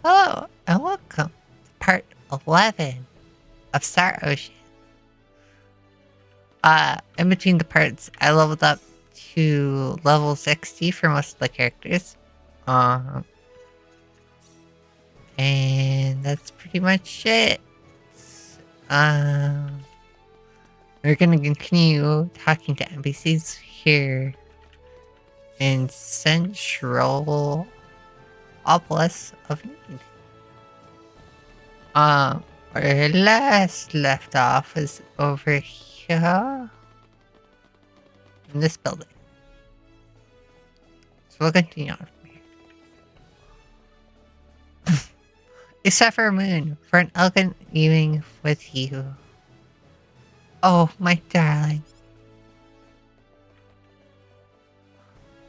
Hello, and welcome to part 11 of Star Ocean. In between the parts, I leveled up to level 60 for most of the characters. And that's pretty much it. We're gonna continue talking to NPCs here in Central Obelisk of Need. Where last left off is over here in this building. So we'll continue on from here. Except for Moon, for an elegant evening with you. Oh, my darling.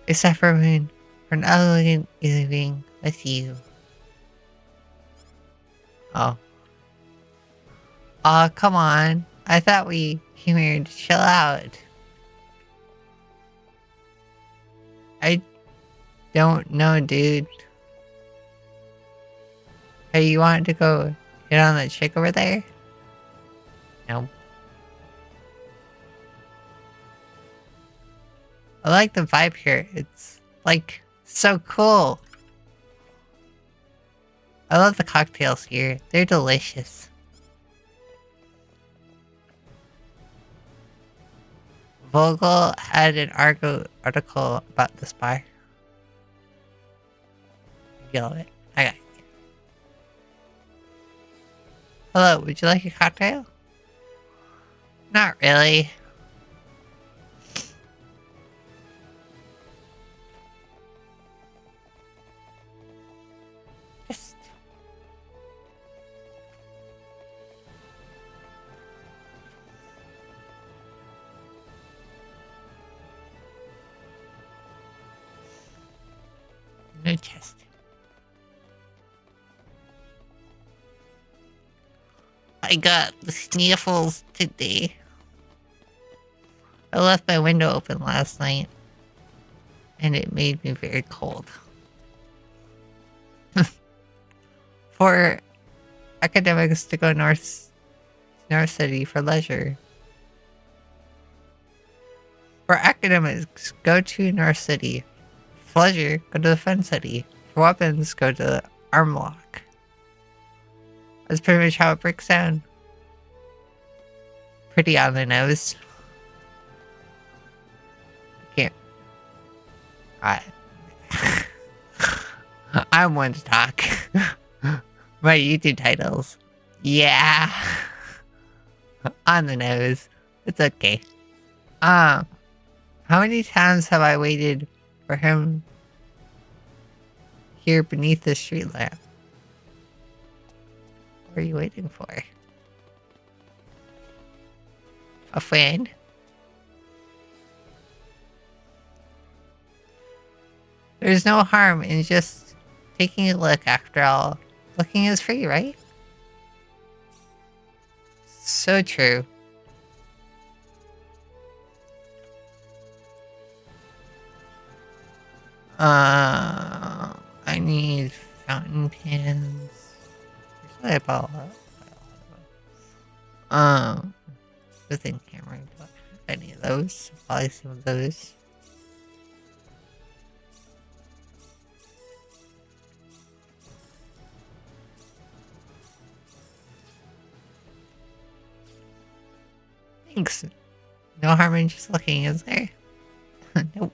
Except for Moon, for an elegant evening with you. Oh. Aw, come on. I thought we came here to chill out. I don't know, dude. Hey, you want to go hit on that chick over there? No. I like the vibe here. It's, like, so cool. I love the cocktails here. They're delicious. Vogel had an article about this bar. Yell it. I got it. Hello, would you like a cocktail? Not really. Just... no chest. I got the sniffles today. I left my window open last night, and it made me very cold. For academics to go North City for leisure. For academics, go to North City. For leisure, go to the Fun City. For weapons, go to Armlock. That's pretty much how it breaks down. Pretty on the nose. Can't. I'm one to talk. My YouTube titles. Yeah. On the nose. It's okay. How many times have I waited for him here beneath the street lamp? What are you waiting for? A friend? There's no harm in just taking a look after all. Looking is free, right? So true. I need fountain pens. I bought the thing camera. Any of those? Probably some of those. Thanks. No harm in just looking, is there? Nope.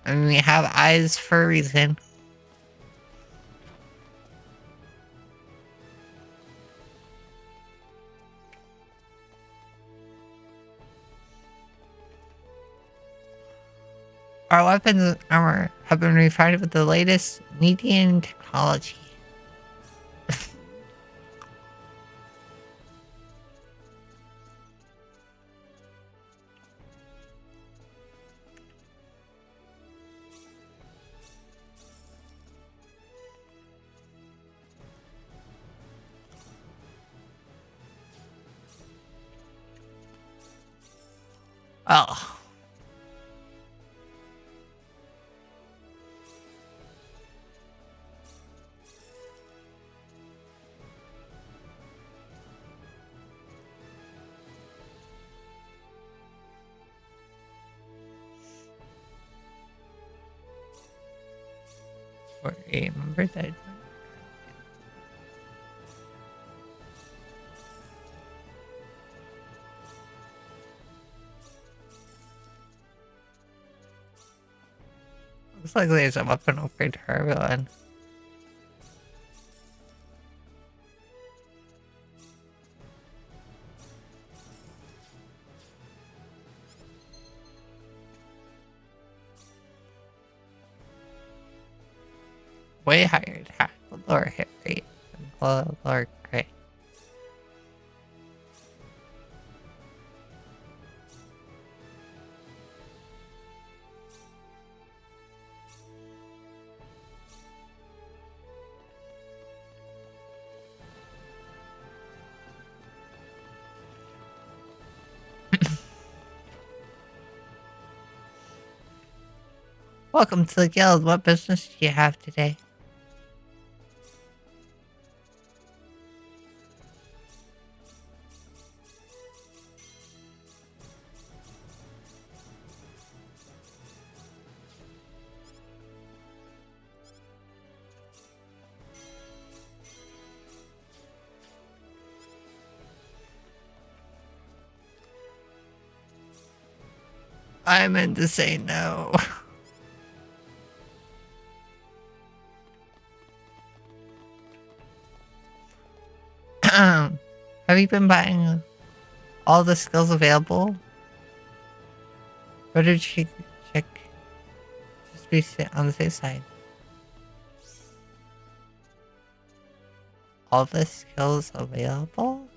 I mean, we have eyes for a reason. Our weapons and armor have been refined with the latest Median technology. Oh. Or remember that. Looks like there's a weapon upgrade for everyone. Way higher attack, but lower hit rate, and lower crit. Welcome to the guild. What business do you have today? I meant to say no. Have you been buying all the skills available? Or did you check? Just be on the safe side. All the skills available?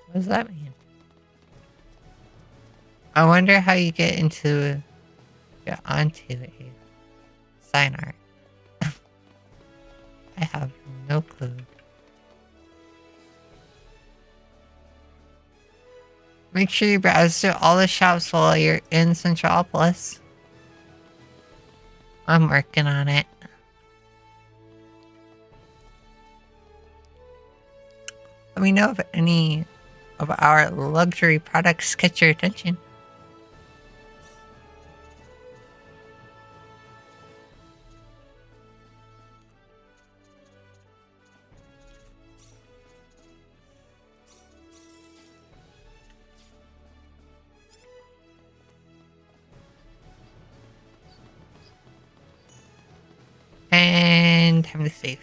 What does that mean? I wonder how you get onto a sign art. I have no clue. Make sure you browse through all the shops while you're in Centropolis. I'm working on it. Let me know if any of our luxury products catch your attention. And time to save.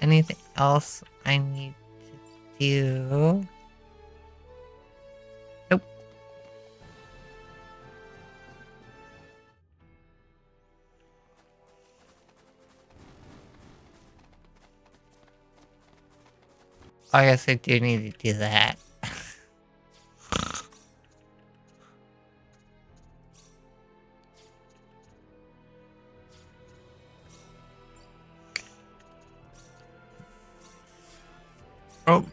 Anything else I need to do? Nope. I guess I do need to do that. Oh.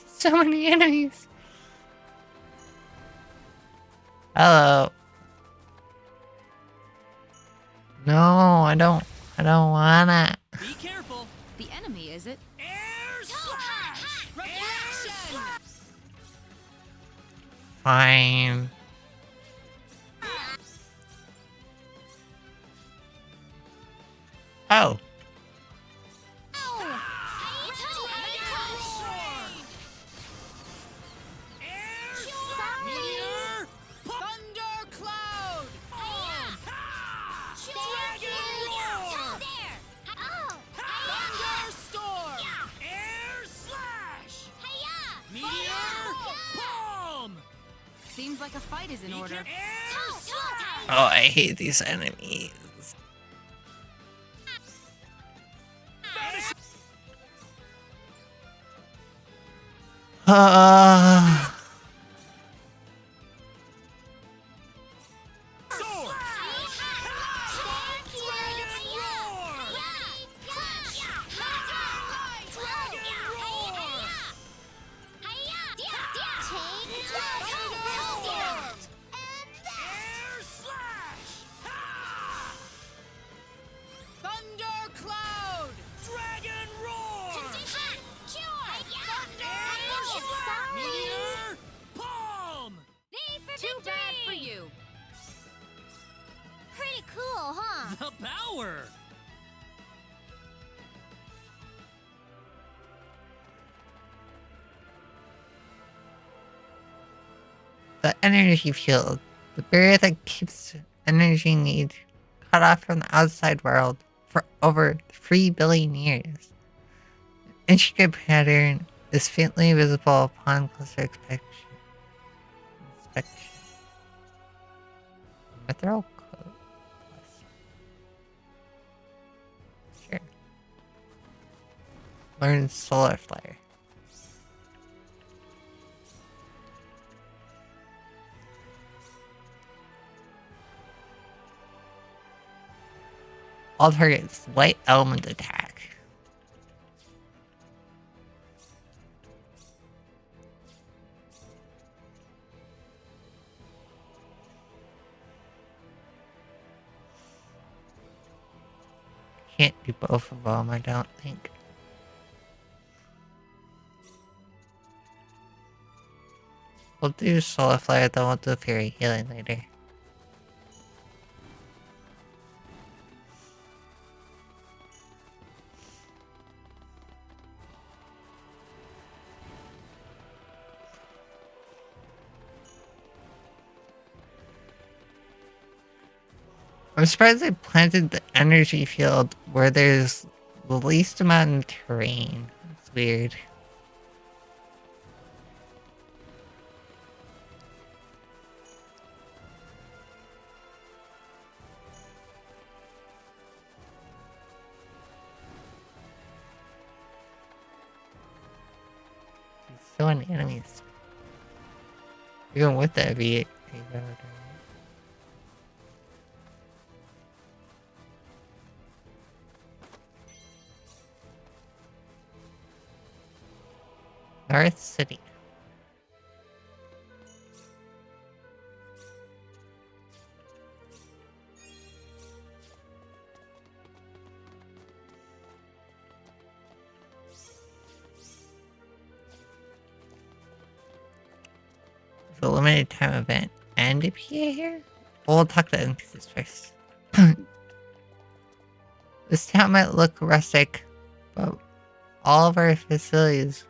So many enemies. Hello. No, I don't wanna. Be careful. The enemy, is it? Air slash! Reflection! Fine. Oh. Seems like a fight is in order. Oh, I hate these enemies. power! The energy field. The barrier that keeps energy need cut off from the outside world for over 3 billion years. Intricate pattern is faintly visible upon closer inspection. Mithril coat. Sure. Learn solar flare. All targets, light element attack. Can't do both of them, I don't think. We'll do solar flare, then we'll do fairy healing later. I'm surprised they planted the energy field where there's the least amount of terrain. It's weird. So many enemies. Even with the V8. North City. It's a limited time event. And a PA here? Well, we'll talk to NPCs first. This town might look rustic, but all of our facilities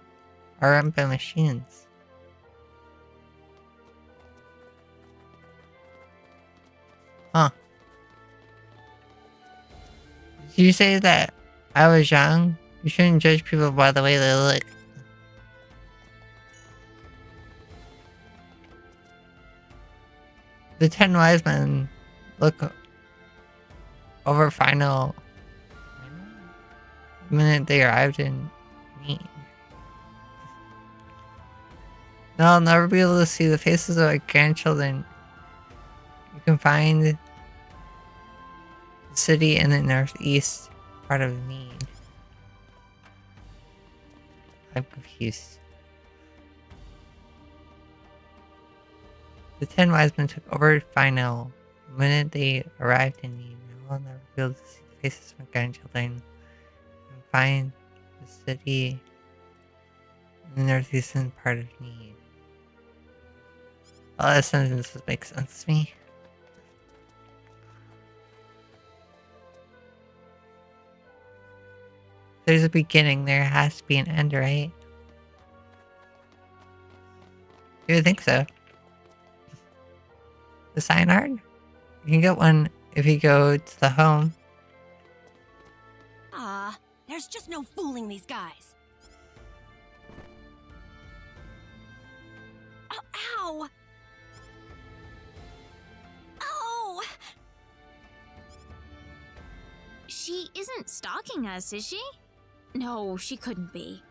are run by machines. Huh. Did you say that I was young? You shouldn't judge people by the way they look. The 10 wise men look over final the minute they arrived in me. Now I'll never be able to see the faces of my grandchildren. You can find the city in the northeast part of Need. I'm confused. The 10 wise men took over final the minute they arrived in Need. Now I'll never be able to see the faces of my grandchildren. You can find the city in the northeastern part of Need. All that sentence makes sense to me. There's a beginning, there has to be an end, right? You would think so. The sign art? You can get one if you go to the home. Ah, there's just no fooling these guys. Oh, ow! Oh! She isn't stalking us, is she? No, she couldn't be.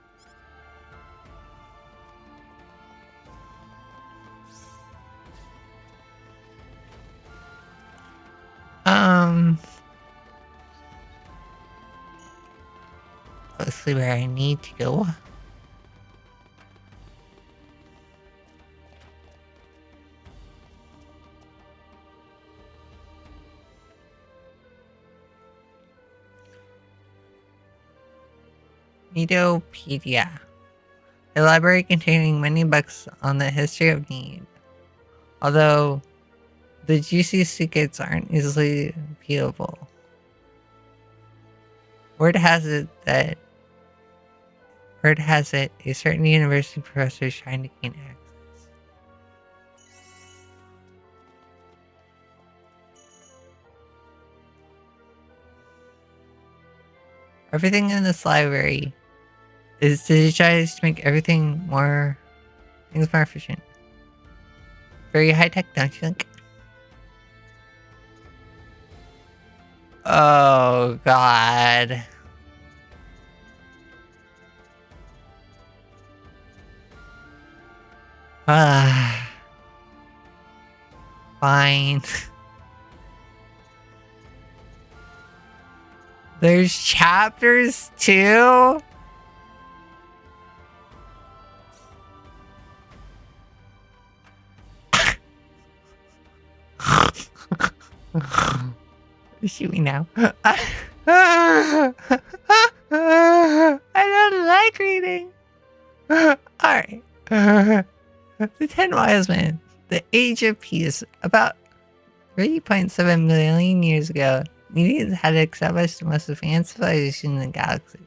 Mostly where I need to go. Nedopedia, a library containing many books on the history of Need. Although the juicy secrets aren't easily viewable. Word has it that a certain university professor is trying to gain access. Everything in this library is digitized to make things more efficient. Very high tech, don't you think? Oh God. Ah. Fine. There's chapters too? Shoot me now. I don't like reading. Alright. The 10 Wise Men. The Age of Peace. About 3.7 million years ago, Nedopedia had established the most advanced civilization in the galaxy.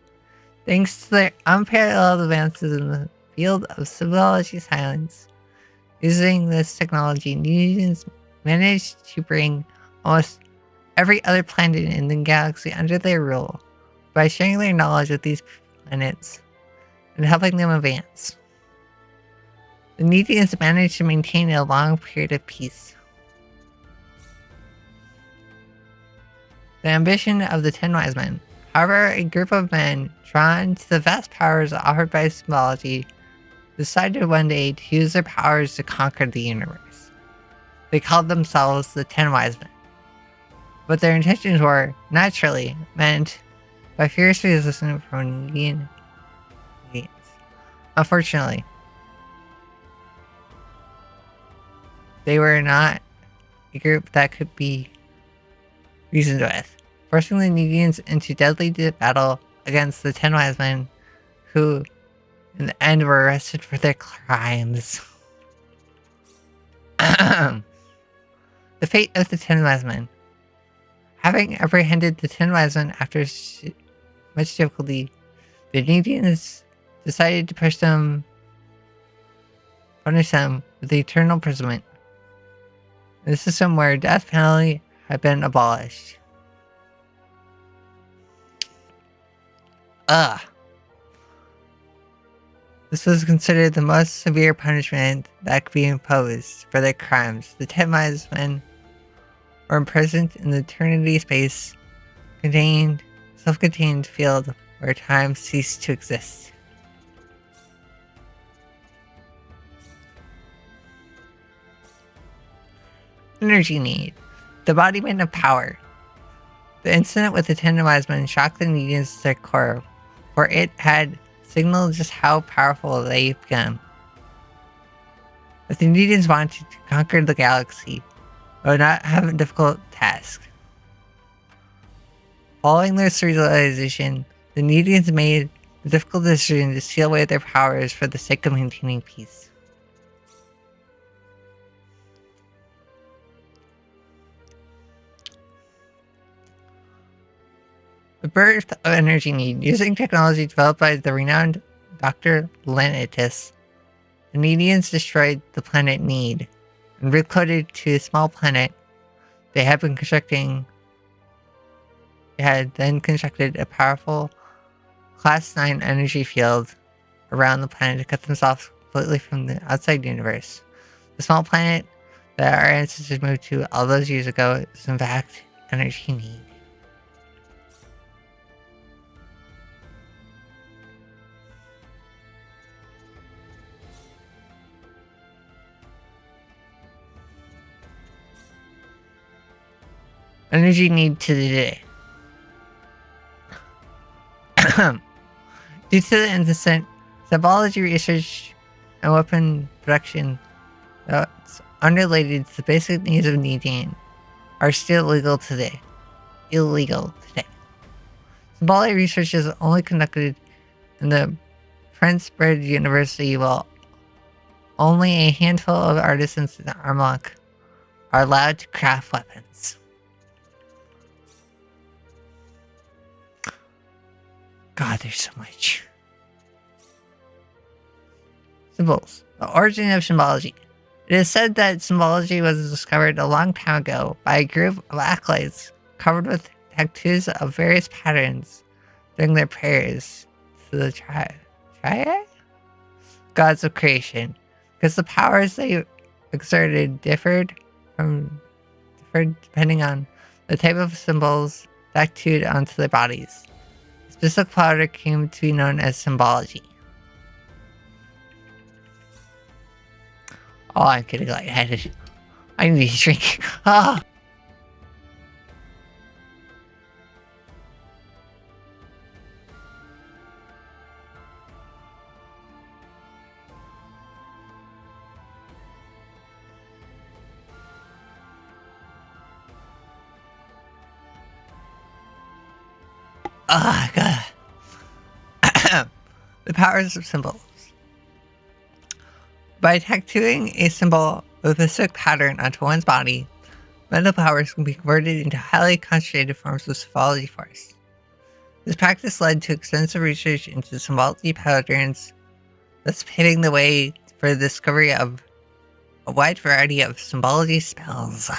Thanks to their unparalleled advances in the field of civilology science. Using this technology, Nedopeans managed to bring almost every other planet in the galaxy under their rule by sharing their knowledge with these planets and helping them advance. The Nedopeans managed to maintain a long period of peace. The ambition of the 10 Wise Men. However, a group of men drawn to the vast powers offered by symbology decided one day to use their powers to conquer the universe. They called themselves the 10 Wise Men. But their intentions were, naturally, meant by fierce resistance from Nedopeans. Unfortunately, they were not a group that could be reasoned with, forcing the Nedopeans into deadly battle against the 10 Wise Men, who, in the end, were arrested for their crimes. The fate of the 10 Wise Men. Having apprehended the 10 Wise Men after much difficulty, the Nedopeans decided to punish them with eternal imprisonment. In a system where death penalty had been abolished. This was considered the most severe punishment that could be imposed for their crimes. The 10 Wise Men were imprisoned in the eternity space, self-contained field where time ceased to exist. Energy need. The embodiment of power. The incident with the 10 Wise Men shocked the Nedopeans to their core, for it had signaled just how powerful they become. If the Nedopeans wanted to conquer the galaxy, it would not have a difficult task. Following their civilization, the Nedopeans made the difficult decision to seal away their powers for the sake of maintaining peace. The birth of energy need. Using technology developed by the renowned Dr. Lanitus, the Nedopeans destroyed the planet Need and recoded to a small planet they had been constructing. They had then constructed a powerful Class 9 energy field around the planet to cut themselves completely from the outside universe. The small planet that our ancestors moved to all those years ago is in fact energy need. Energy need to the day. Due to the incident, symbology research and weapon production that's unrelated to the basic needs of Nedopedia are still illegal today. Symbology research is only conducted in the Princeton University, while only a handful of artisans in Armlock are allowed to craft weapons. God, there's so much. Symbols. The origin of symbology. It is said that symbology was discovered a long time ago by a group of acolytes covered with tattoos of various patterns during their prayers to the triad? Gods of creation. Because the powers they exerted differed depending on the type of symbols tattooed onto their bodies. This specific power came to be known as symbology. Oh, I'm getting lightheaded. I need a drink. Ah! Ah, God. The powers of symbols. By tattooing a symbol with a specific pattern onto one's body, mental powers can be converted into highly concentrated forms of symbology force. This practice led to extensive research into symbology patterns, thus paving the way for the discovery of a wide variety of symbology spells.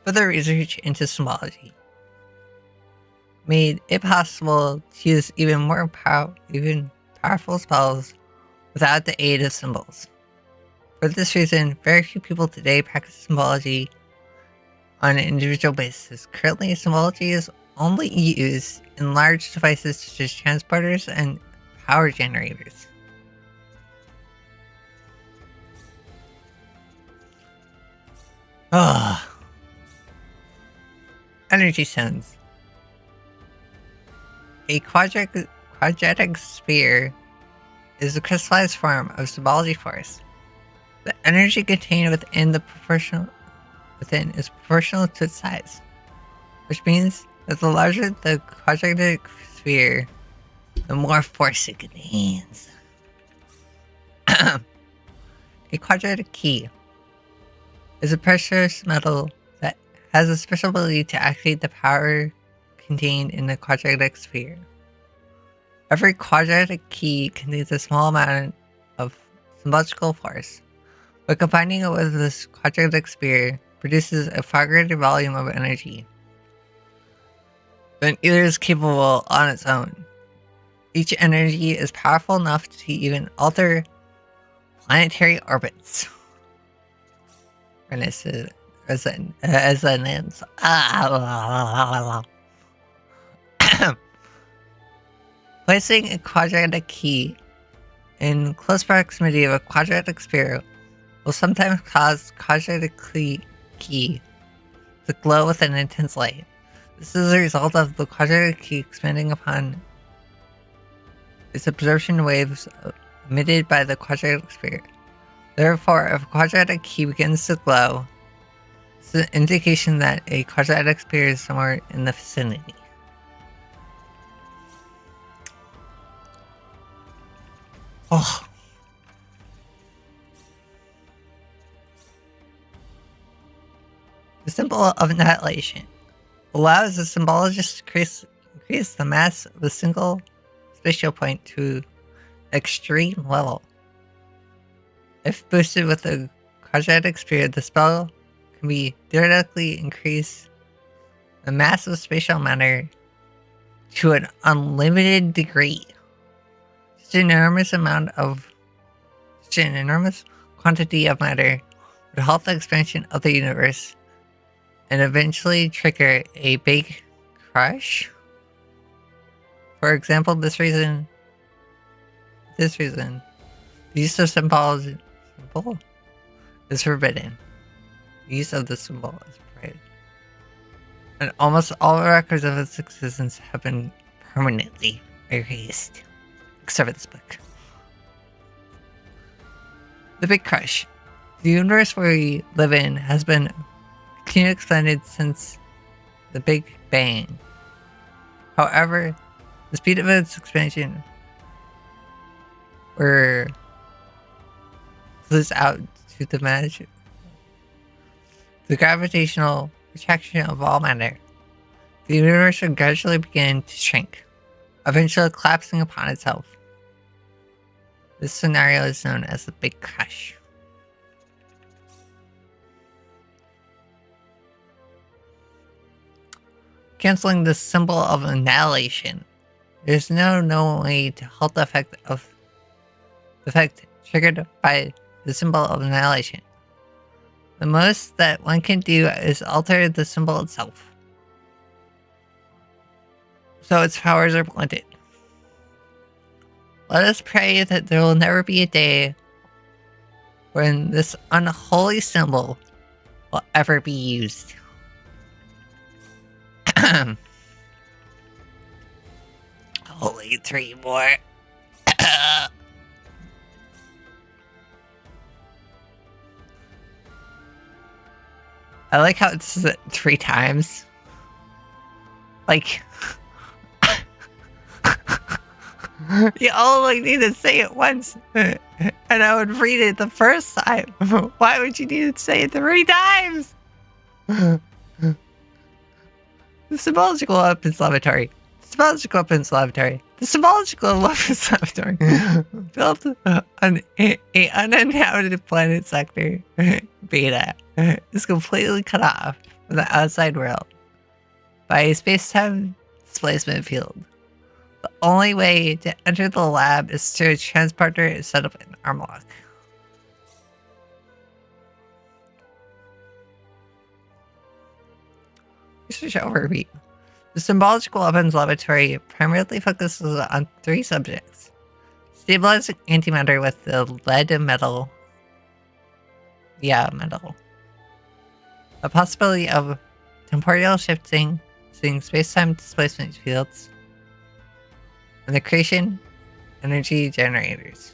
Further research into symbology made it possible to use even more powerful spells without the aid of symbols. For this reason, very few people today practice symbology on an individual basis. Currently, symbology is only used in large devices such as transporters and power generators. Ugh. Energy stones. A quadratic sphere is a crystallized form of symbology force. The energy contained within is proportional to its size, which means that the larger the quadratic sphere, the more force it contains. A quadratic key is a precious metal that has a special ability to activate the power contained in the quadratic sphere. Every quadratic key contains a small amount of symbological force, but combining it with this quadratic sphere produces a far greater volume of energy than either is capable on its own. Each energy is powerful enough to even alter planetary orbits. Resonance. Placing a quadratic key in close proximity of a quadratic sphere will sometimes cause quadratic key to glow with an intense light. This is a result of the quadratic key expanding upon its absorption waves emitted by the quadratic sphere. Therefore, if a quadratic key begins to glow, it's an indication that a quadratic sphere is somewhere in the vicinity. Oh. The symbol of annihilation allows the symbologist to increase the mass of a single spatial point to extreme level. If boosted with a quadratic sphere, the spell can be theoretically increase the mass of spatial matter to an unlimited degree. Such an enormous quantity of matter would halt the expansion of the universe and eventually trigger a big crash. For example, this reason, the use of symbol is forbidden. The use of the symbol is forbidden. And almost all records of its existence have been permanently erased. Except for this book. The Big Crush. The universe we live in has been continually expanded since the Big Bang. However, the speed of its expansion were out to the gravitational attraction of all matter. the universe would gradually begin to shrink, eventually collapsing upon itself. This scenario is known as the Big Crash. Canceling the symbol of annihilation. There's no known way to halt the effect triggered by the symbol of annihilation. The most that one can do is alter the symbol itself, so its powers are blunted. Let us pray that there will never be a day when this unholy symbol will ever be used. Only 3 more. I like how it says it 3 times. Like, you only need to say it once, and I would read it the first time. Why would you need to say it 3 times? The symbological weapons laboratory. Symbological weapons laboratory. The symbological weapons laboratory built on a uninhabited planet sector, Beta, is completely cut off from the outside world by a space-time displacement field. The only way to enter the lab is through a transporter and set up an arm lock. Research overview. The Symbological Weapons Laboratory primarily focuses on 3 subjects. Stabilizing antimatter with the lead metal. Metal. The possibility of temporal shifting, seeing space-time displacement fields, and the creation energy generators.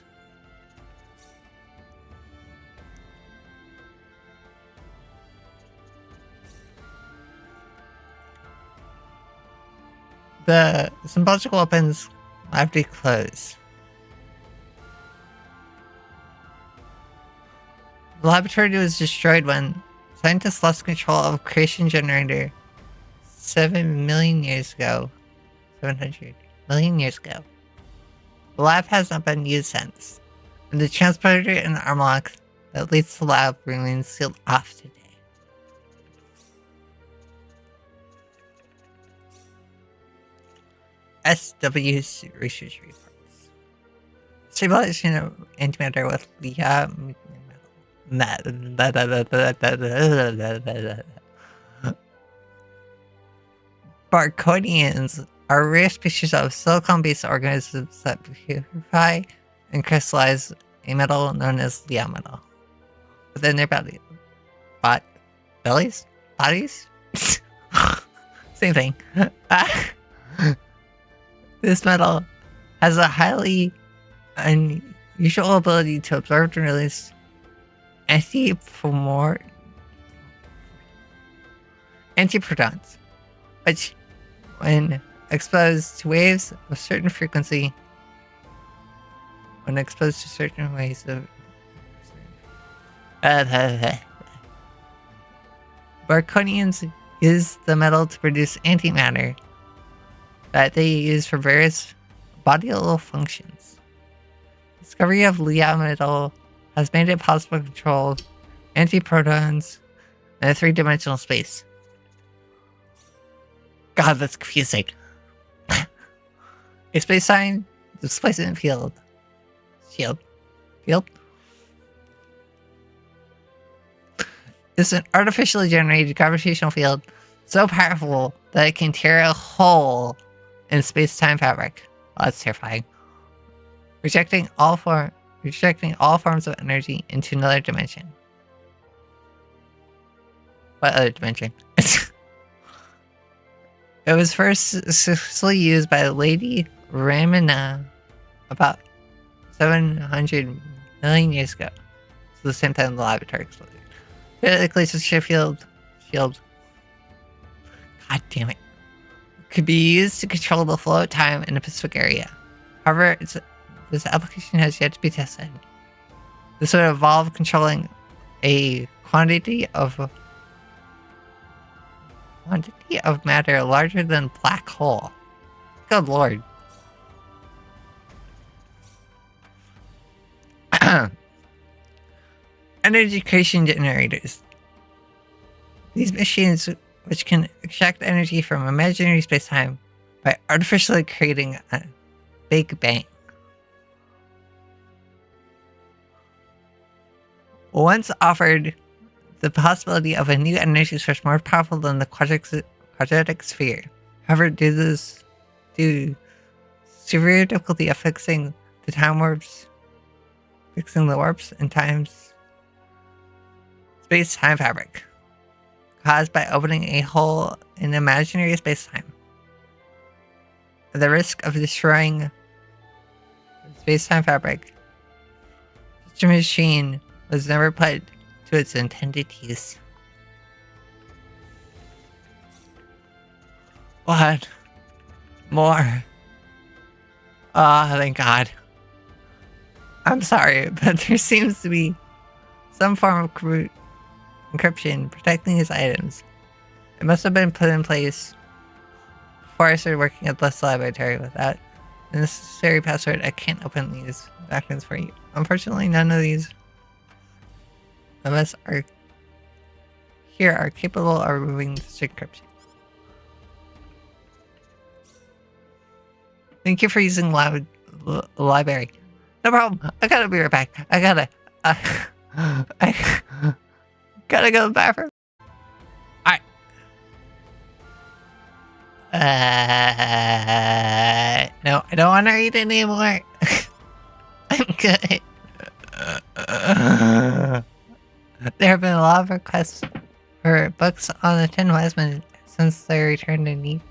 The symbological weapons laboratory closed. The laboratory was destroyed when scientists lost control of creation generator 7 million years ago. 700 million years ago. The lab has not been used since, and the transporter and arm lock that leads to the lab remains sealed off today. SW's research reports. Stabilization of antimatter with Barconians are rare species of silicon-based organisms that purify and crystallize a metal known as Leo metal within their bellies. Bodies? Same thing. This metal has a highly unusual ability to absorb and release antiprotons, which, when exposed to waves of certain frequency, Barconians use the metal to produce antimatter that they use for various bodily functions. Discovery of Leo metal has made it possible to control antiprotons in a 3-dimensional space. God, that's confusing. A space-time displacement field. Field? Is an artificially generated gravitational field so powerful that it can tear a hole in space-time fabric. Oh, that's terrifying. Rejecting all forms of energy into another dimension. What other dimension? It was first successfully used by Lady Ramina about 700 million years ago. So the same time the laboratory exploded. It places Sheffield shield. God damn it. Could be used to control the flow of time in the Pacific area. However, this application has yet to be tested. This would involve controlling a quantity of quantity of matter larger than black hole. Good lord. Energy creation generators. These machines, which can extract energy from imaginary spacetime by artificially creating a Big Bang. Once offered the possibility of a new energy source more powerful than the quadratic sphere. However, due to severe difficulty of fixing the warps and times space-time fabric caused by opening a hole in imaginary space-time. At the risk of destroying the space-time fabric, such a machine was never put to its intended use. What? More? Oh, thank God. I'm sorry, but there seems to be some form of encryption protecting these items. It must have been put in place before I started working at this laboratory. Without the necessary password, I can't open these documents for you. Unfortunately, none of these of us are capable of removing this encryption. Thank you for using library. No problem. I gotta be right back. I gotta gotta go to the bathroom. Alright. No, I don't want to read anymore. I'm good. There have been a lot of requests for books on the 10 Wise Men since their return to need.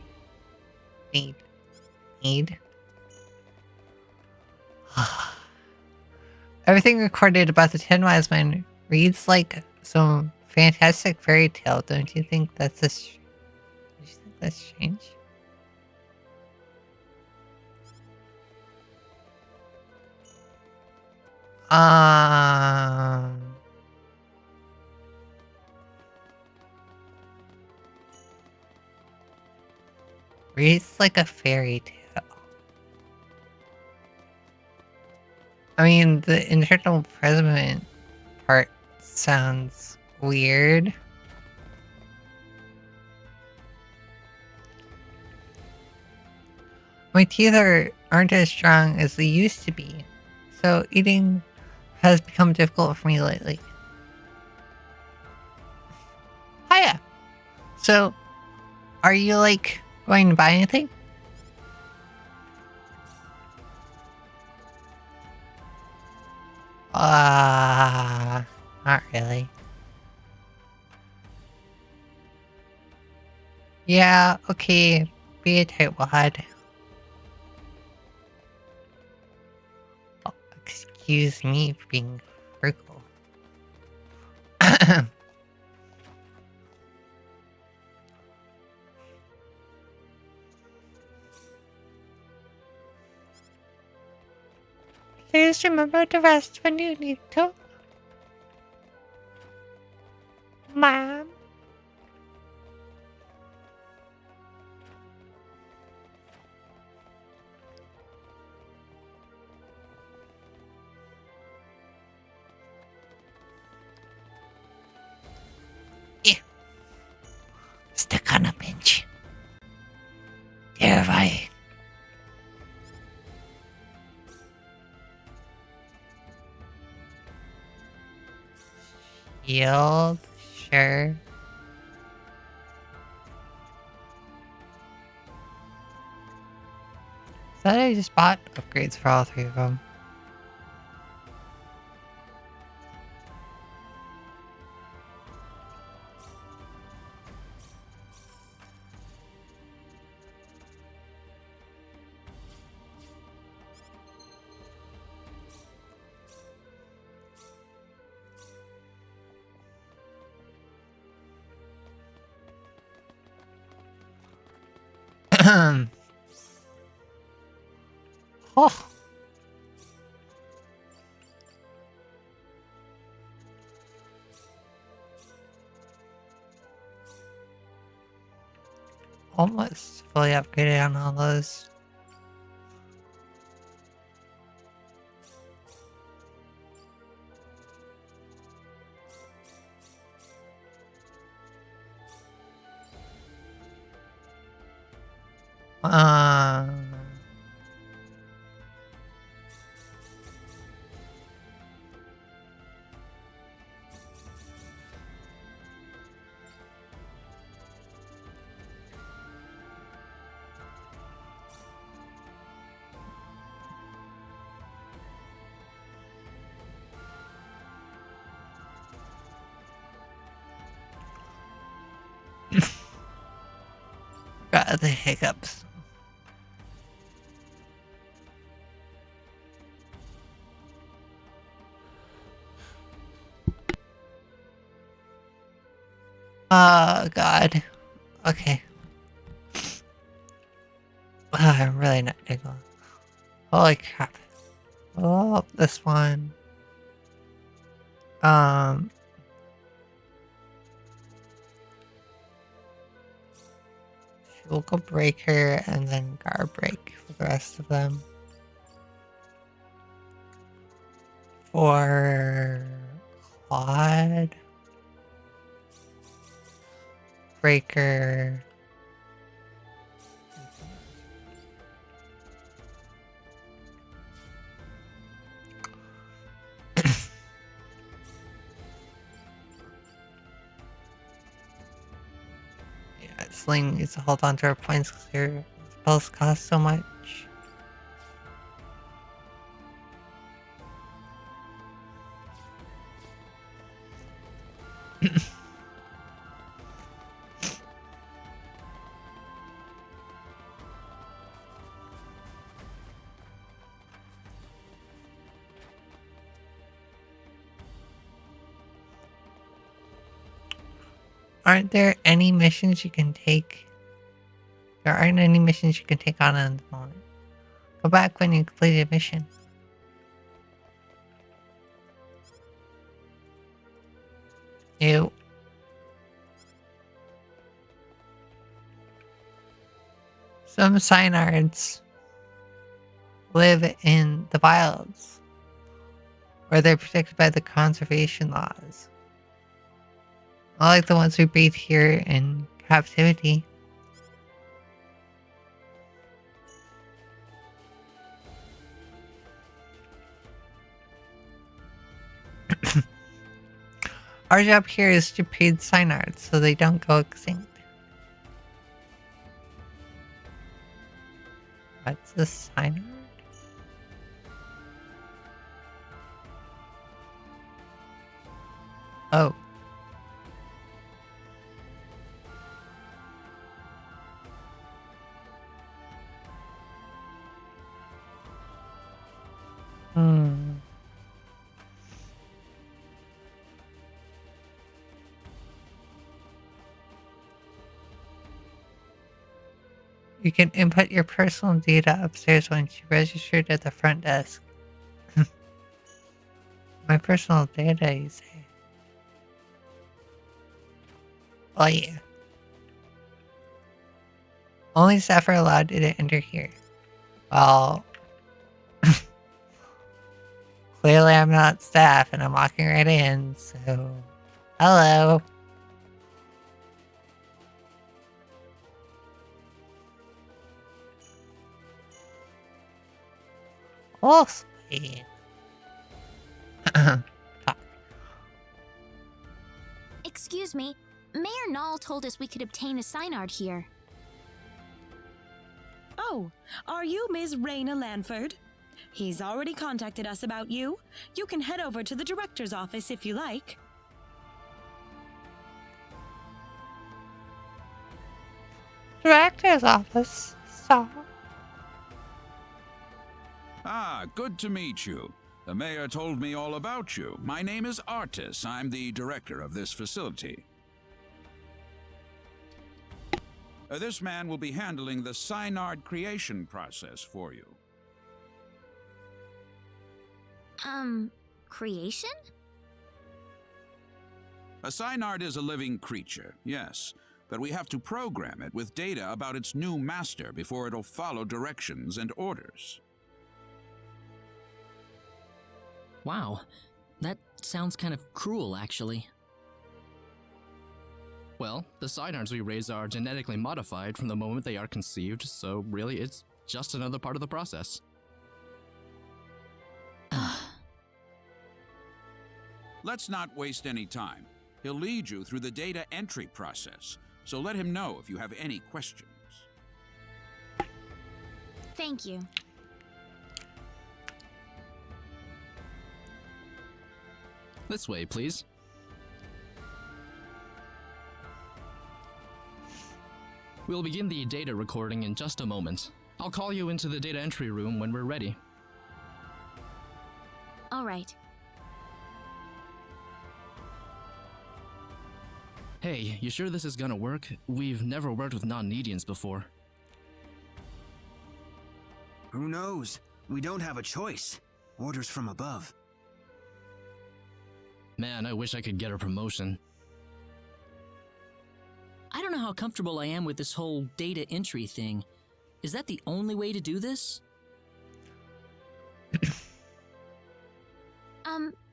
Everything recorded about the 10 Wise Men reads like some fantastic fairy tale. Don't you think that's strange? Reads like a fairy tale. I mean, the internal president part sounds weird. My teeth aren't as strong as they used to be, so eating has become difficult for me lately. Hiya! So, are you, like, going to buy anything? Not really. Yeah, okay. Be a tightwad. Oh, excuse me for being frugal. Please remember to rest when you need to. Ma'am. Yeah. Stick on a bench. Terrifying. Shield, sure. So I just bought upgrades for all three of them. Oh. almost fully upgraded on all those. Uh, got the hiccups. Oh god. Okay. I'm really not doing well. Holy crap. Oh, this one. We'll go Breaker and then Gar Break for the rest of them. For Claude, Breaker. Yeah, Sling needs to hold on to her points because her spells cost so much. Aren't there any missions you can take? There aren't any missions you can take on at the moment. Go back when you complete a mission. Ew. Some Cynards live in the wilds, where they're protected by the conservation laws. Unlike the ones we breed here in captivity. Our job here is to breed Cynards so they don't go extinct. What's a Cynard? Oh. You can input your personal data upstairs once you registered at the front desk. My personal data, you say? Oh yeah. Only staff are allowed to enter here. Well, clearly I'm not staff and I'm walking right in, so... Hello. Oh, sweet. Excuse me, Mayor Null told us we could obtain a Synard here. Oh, are you Ms. Raina Lanford? He's already contacted us about you. You can head over to the director's office if you like. Director's office. So. Ah, good to meet you. The mayor told me all about you. My name is Artis. I'm the director of this facility. This man will be handling the Synard creation process for you. Creation? A Synard is a living creature, yes. but we have to program it with data about its new master before it'll follow directions and orders. Wow, that sounds kind of cruel, actually. Well, the Synards we raise are genetically modified from the moment they are conceived, so really it's just another part of the process. Let's not waste any time. He'll lead you through the data entry process, so let him know if you have any questions. Thank you. This way, please. We'll begin the data recording in just a moment. I'll call you into the data entry room when we're ready. All right. Hey, you sure this is gonna work? We've never worked with non-Nedians before. Who knows? We don't have a choice. Orders from above. Man, I wish I could get a promotion. I don't know how comfortable I am with this whole data entry thing. Is that the only way to do this?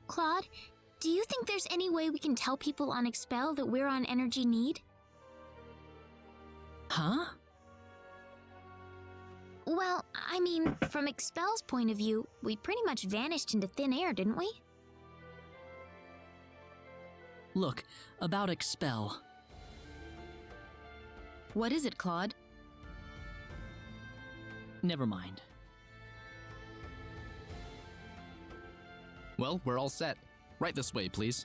Claude, do you think there's any way we can tell people on Expel that we're on energy need? Huh? Well, I mean, from Expel's point of view, we pretty much vanished into thin air, didn't we? Look, about Expel. What is it, Claude? Never mind. Well, we're all set. Right this way, please.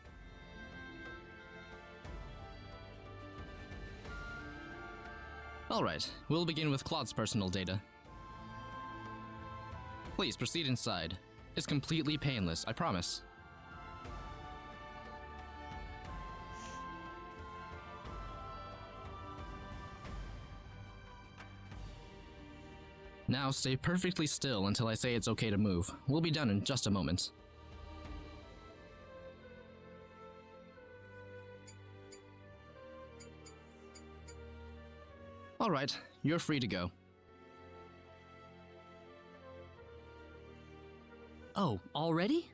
Alright, we'll begin with Claude's personal data. Please proceed inside. It's completely painless, I promise. Now stay perfectly still until I say it's okay to move. We'll be done in just a moment. Alright, you're free to go. Oh, already?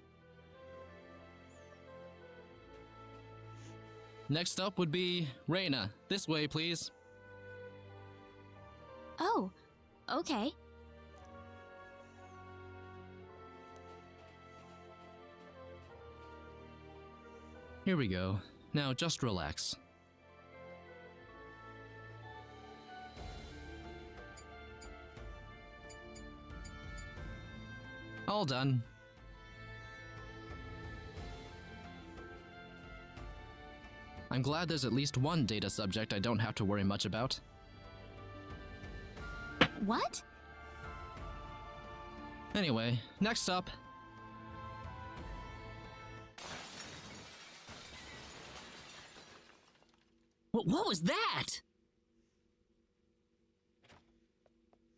Next up would be Reina. This way, please. Oh, okay. Here we go. Now just relax. All done. I'm glad there's at least one data subject I don't have to worry much about. What? Anyway, next up. What was that?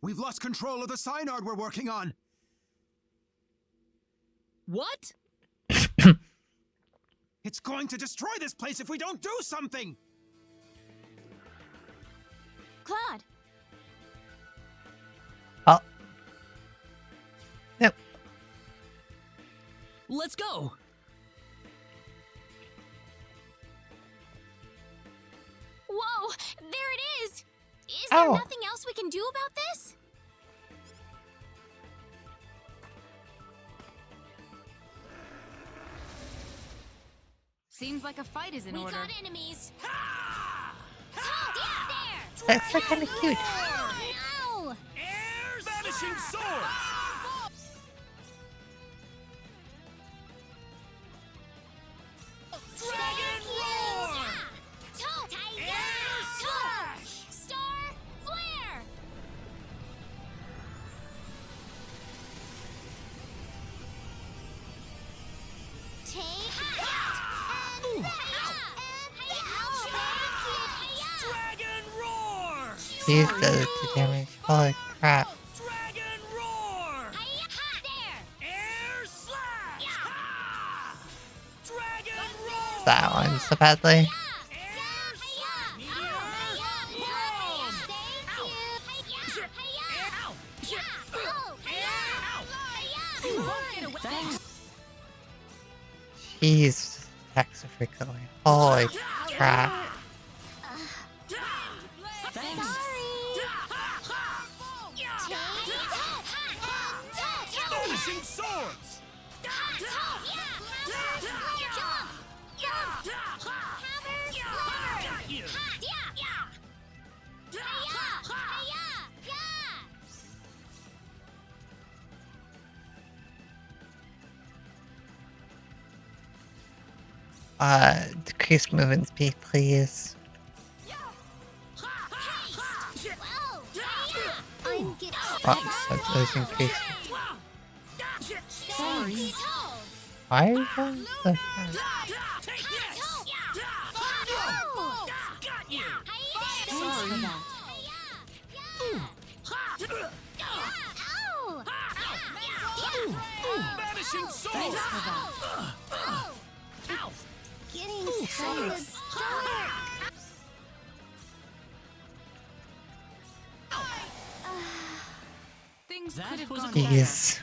We've lost control of the Synard we're working on. What? It's going to destroy this place if we don't do something! Claude! Oh. Nope. Let's go! Whoa! There it is! Is there Oh. nothing else we can do about this? Seems like a fight is in We order. got enemies! Halt there! That's kind of cute. Oh, no! Vanishing swords! Dragon roar! Air slash! Star flare! Take Dragon roar! These does the damage. Holy crap. Dragon roar! there! Air slash! Ha! Dragon roar! That one, supposedly. Air slash! Meteor! Jeez, attacks are freaking away. Holy crap. Finishing swords! Got you! Decrease movement speed, please. Oh, that does increase. Sorry. Why is that so fast? Got you! Vanishing sword! Getting kind of dark. Things That could have was a gone close better. Jeez.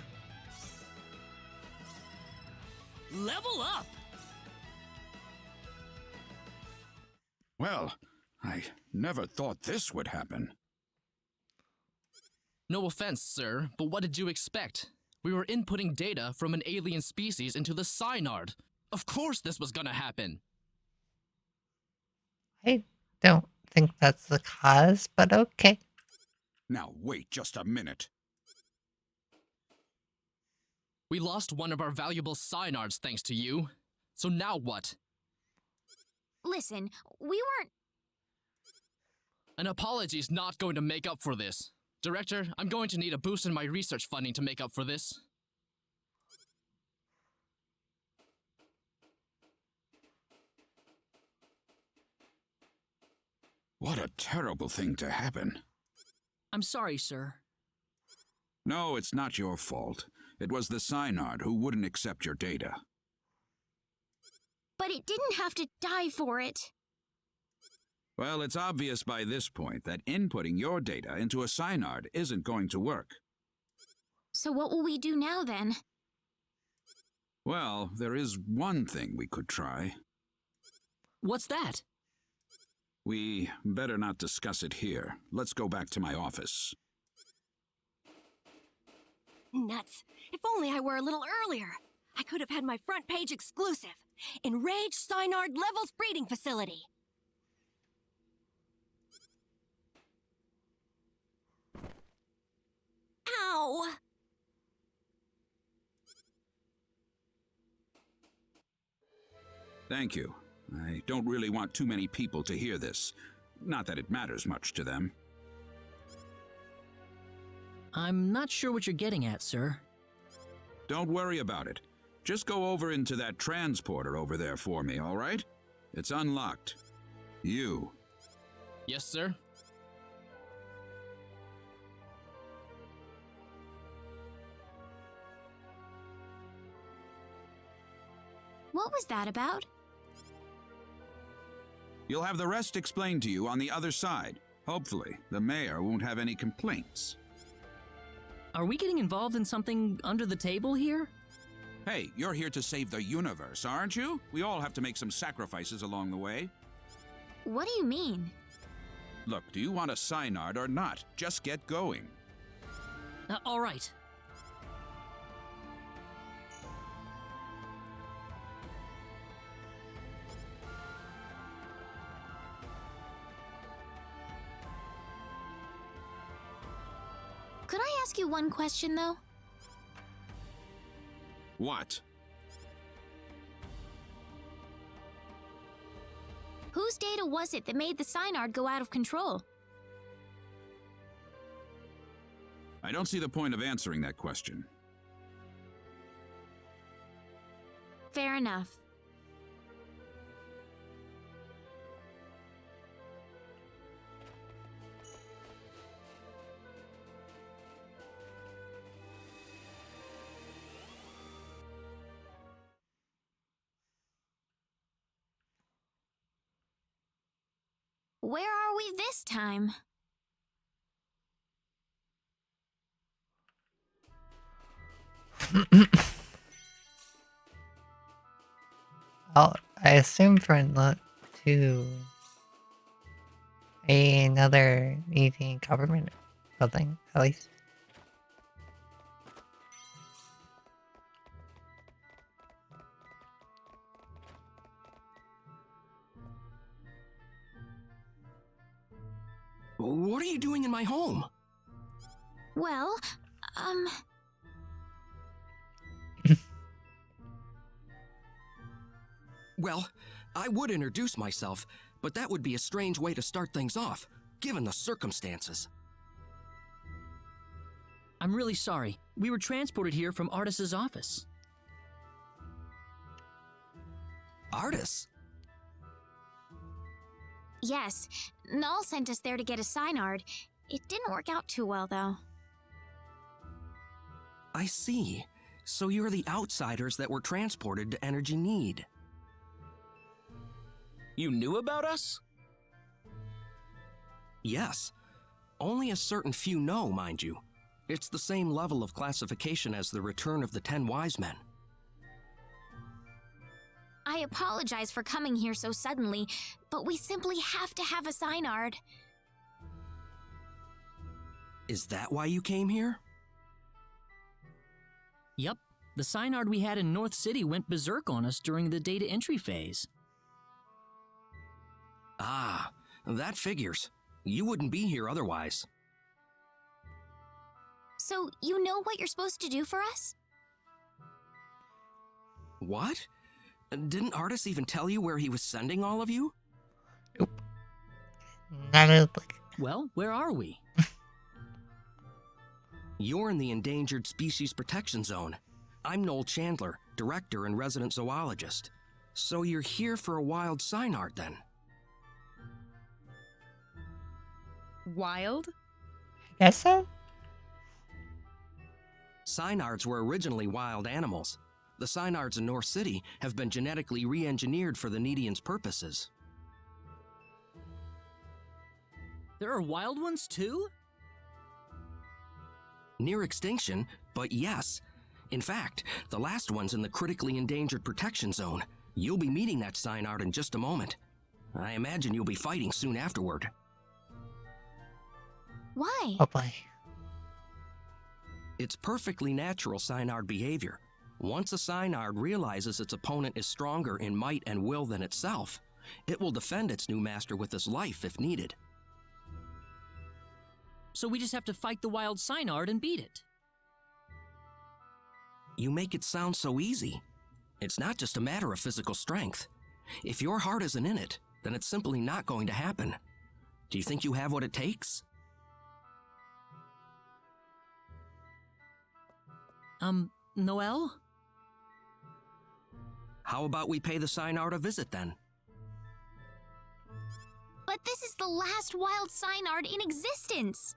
Level up! Well, I never thought this would happen. No offense, sir, but what did you expect? We were inputting data from an alien species into the Synard. Of course this was gonna happen. I don't think that's the cause, but okay. Now wait just a minute. We lost one of our valuable Synards thanks to you. So now what? Listen, we weren't. An apology's not going to make up for this. Director, I'm going to need a boost in my research funding to make up for this. What a terrible thing to happen. I'm sorry, sir. No, it's not your fault. It was the Synard who wouldn't accept your data. But it didn't have to die for it. Well, it's obvious by this point that inputting your data into a Synard isn't going to work. So what will we do now then? Well, there is one thing we could try. What's that? We better not discuss it here. Let's go back to my office. Nuts. If only I were a little earlier. I could have had my front page exclusive. Enraged Synard Levels Breeding Facility. Ow! Thank you. I don't really want too many people to hear this. Not that it matters much to them. I'm not sure what you're getting at, sir. Don't worry about it. Just go over into that transporter over there for me, all right? It's unlocked. You. Yes, sir? What was that about? You'll have the rest explained to you on the other side. Hopefully, the mayor won't have any complaints. Are we getting involved in something under the table here? Hey, you're here to save the universe, aren't you? We all have to make some sacrifices along the way. What do you mean? Look, do you want a Synard or not? Just get going. All right. Could I ask you one question, though? What? Whose data was it that made the Synard go out of control? I don't see the point of answering that question. Fair enough. Where are we this time? Oh, I assume to another meeting government building, at least. What are you doing in my home? Well, Well, I would introduce myself, but that would be a strange way to start things off, given the circumstances. I'm really sorry. We were transported here from Artis's office. Artis? yes, Null sent us there to get a Synard. It didn't work out too well, though. I see. So you're the outsiders that were transported to Energy Need. You knew about us? Yes. Only a certain few know, mind you. It's the same level of classification as the Return of the 10 Wise Men. I apologize for coming here so suddenly, but we simply have to have a Synard. Is that why you came here? Yup, the Synard we had in North City went berserk on us during the data entry phase. Ah, that figures. You wouldn't be here otherwise. So, you know what you're supposed to do for us? What? Didn't Artis even tell you where he was sending all of you? Not a Well, where are we? You're in the Endangered Species Protection Zone. I'm Noel Chandler, director and resident zoologist. So you're here for a wild Synard, then? Wild? guess so? Synards were originally wild animals. The Synards in North City have been genetically re-engineered for the Nedians' purposes. There are wild ones too? Near extinction, but yes. In fact, the last one's in the critically endangered protection zone. You'll be meeting that Synard in just a moment. I imagine you'll be fighting soon afterward. Why? Oh boy. It's perfectly natural Synard behavior. Once a Synard realizes its opponent is stronger in might and will than itself, it will defend its new master with its life if needed. So we just have to fight the wild Synard and beat it. You make it sound so easy. It's not just a matter of physical strength. If your heart isn't in it, then it's simply not going to happen. Do you think you have what it takes? Noel? How about we pay the Synard a visit then? But this is the last wild Synard in existence!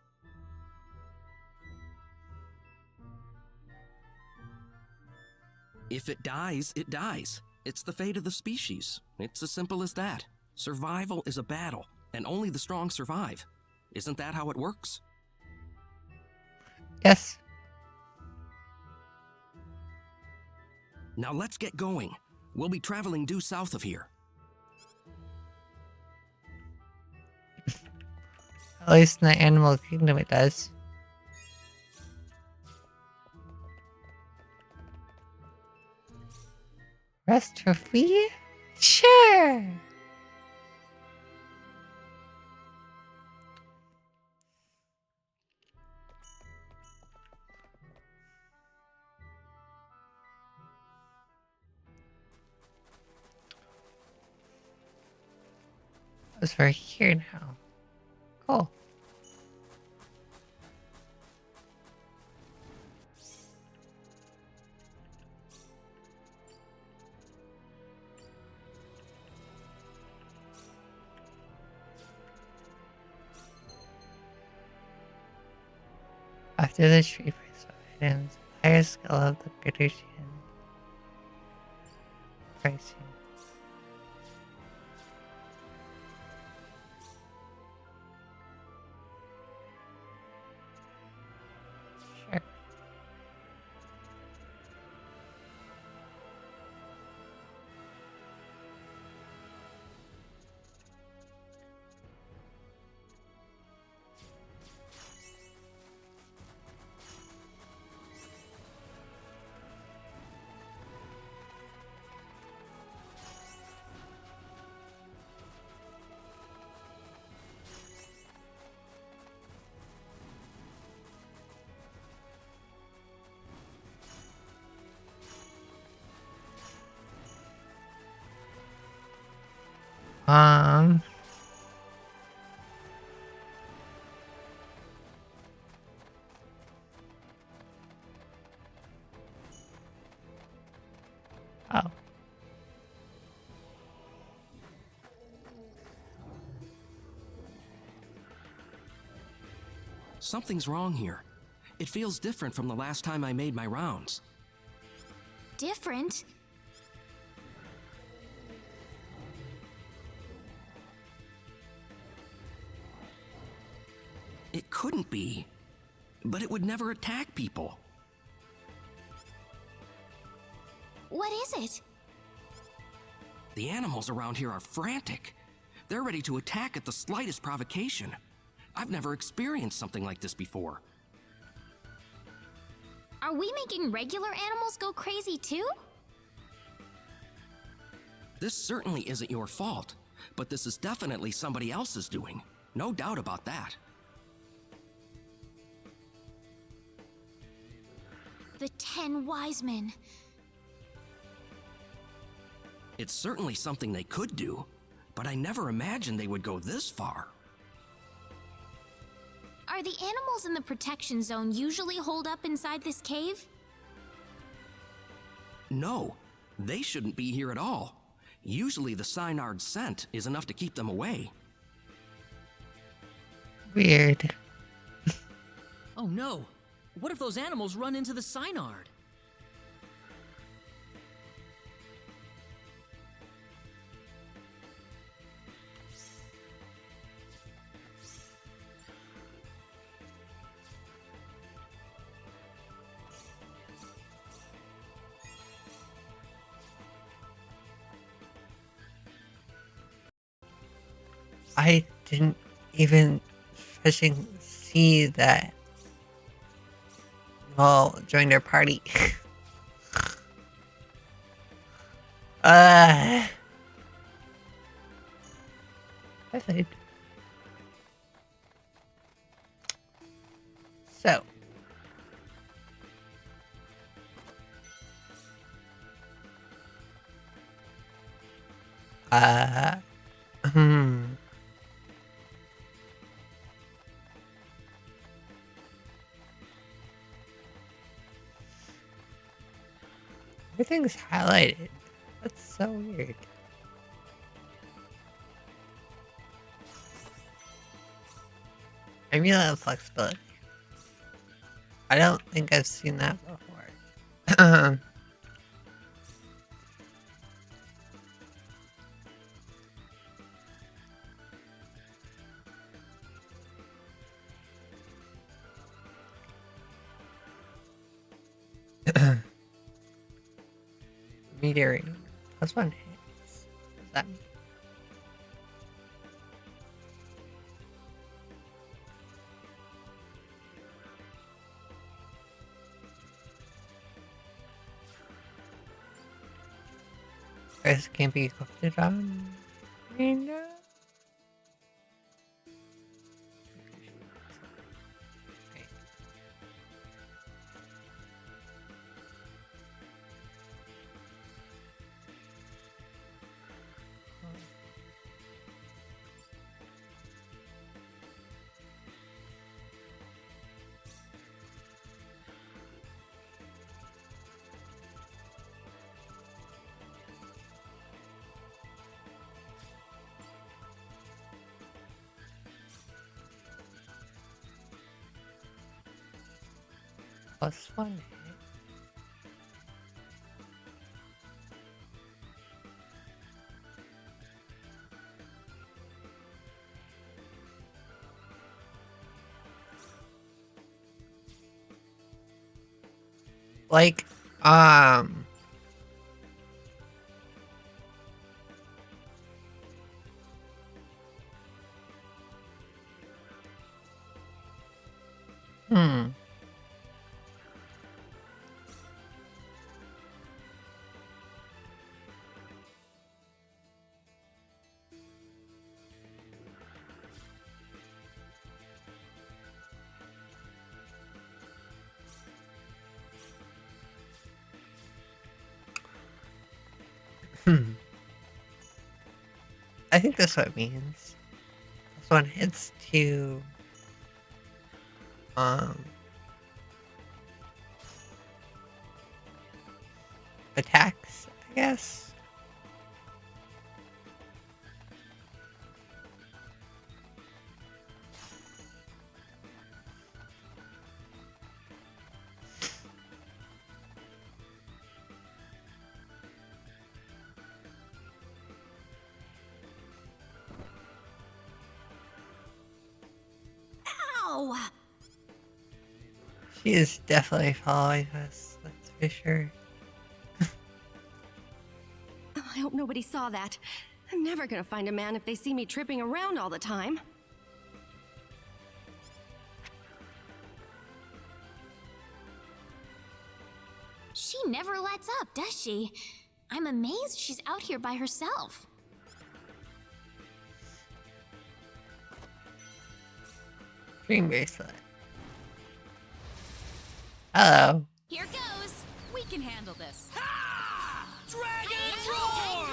If it dies, it dies. It's the fate of the species. It's as simple as that. Survival is a battle, and only the strong survive. Isn't that how it works? Yes. Now let's get going. We'll be traveling due south of here. At least in the animal kingdom it does. Rest for free? Sure! Because we're here now. Cool. After the tree price of items, higher skill of the British pricing. Sure. Um. Oh. Something's wrong here. It feels different from the last time I made my rounds. Different? It couldn't be. But it would never attack people. What is it? The animals around here are frantic. They're ready to attack at the slightest provocation. I've never experienced something like this before. Are we making regular animals go crazy too? This certainly isn't your fault, but this is definitely somebody else's doing. No doubt about that. The 10 wise men. It's certainly something they could do, but I never imagined they would go this far. Are the animals in the protection zone usually holed up inside this cave? No, they shouldn't be here at all. Usually the Synard's scent is enough to keep them away. Weird. Oh no! What if those animals run into the Synard? I didn't even fishing see that. Well, join their party. I think. So. Hmm. Everything's highlighted. That's so weird. I really love flexibility. I don't think I've seen that before. Meteorite. Plus one hit. What's that mean? This can't be equipped on. Plus one hit. Like, hmm. I think that's what it means. This one hits to attacks, I guess. Ow! She is definitely following us, that's for sure. I hope nobody saw that. I'm never gonna find a man if they see me tripping around all the time. She never lets up, does she? I'm amazed she's out here by herself. Dream bracelet. Hello. Here goes. We can handle this. Dragon Roar!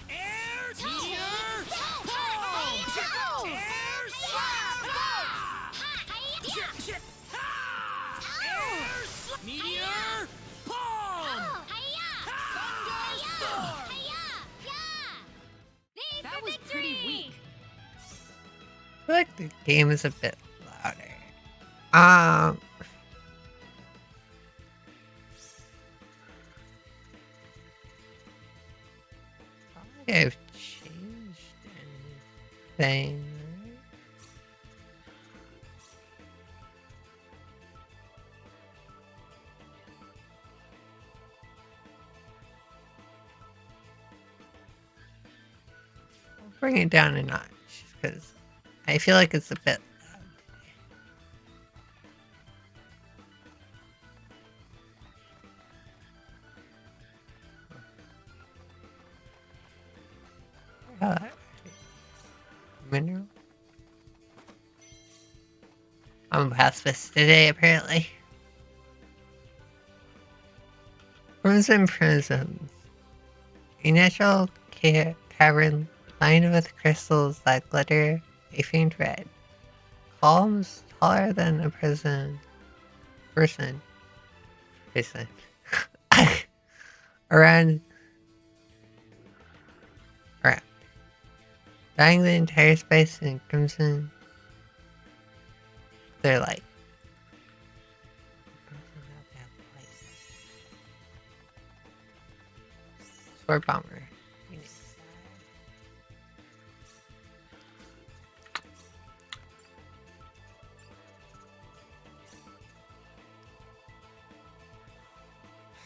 Air Meteor! Air Slap! Meteor! Palm! Thunderstorm! That was pretty weak. I feel like the game is a bit louder. I don't think I've changed anything, right? I'll bring it down a notch because I feel like it's a bit loud today. Mineral? I'm a pacifist today, apparently. Crimson Prisms. A natural cavern lined with crystals that glitter a faint red. Columns taller than a person. Around. Dyeing the entire space in crimson. They're like. Sword bomber.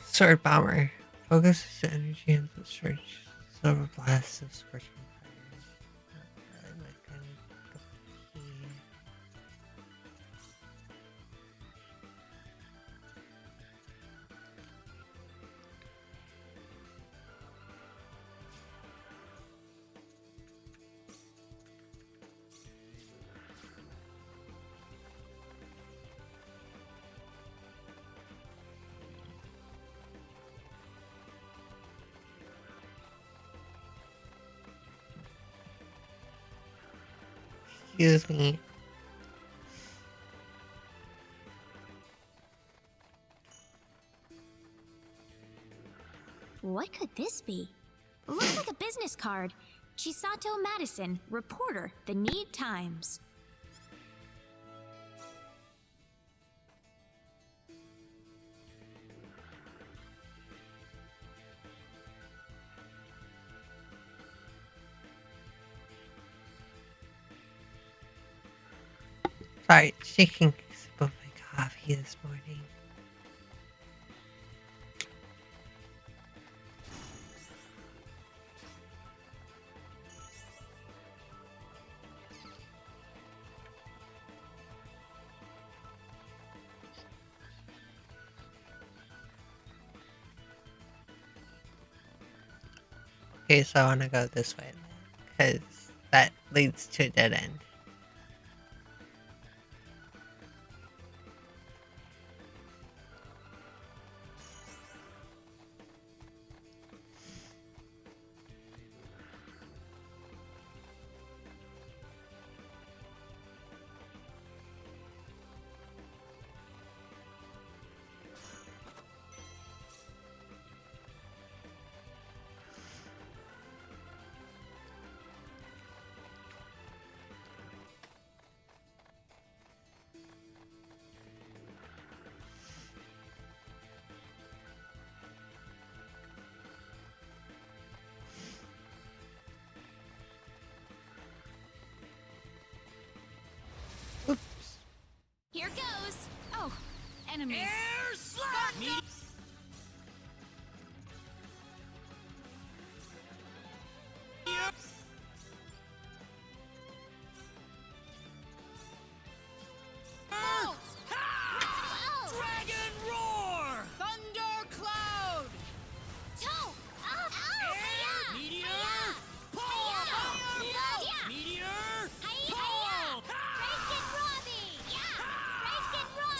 Sword bomber. Focuses the energy on the search. Silver blast of scorching fire. Not really my kind of cup of tea. Excuse me. What could this be? Looks like a business card. Chisato Madison, reporter, The Need Times. Sorry, shaking a sip of my coffee this morning. Okay, so I want to go this way then, because that leads to a dead end. enemies. Air slap! Dragon roar! Thunder cloud! Air meteor! Pulse! Meteor! Pulse!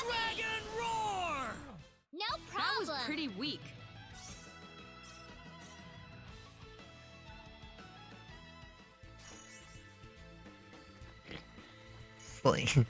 Dragon roar! No That problem. was pretty weak. Sling.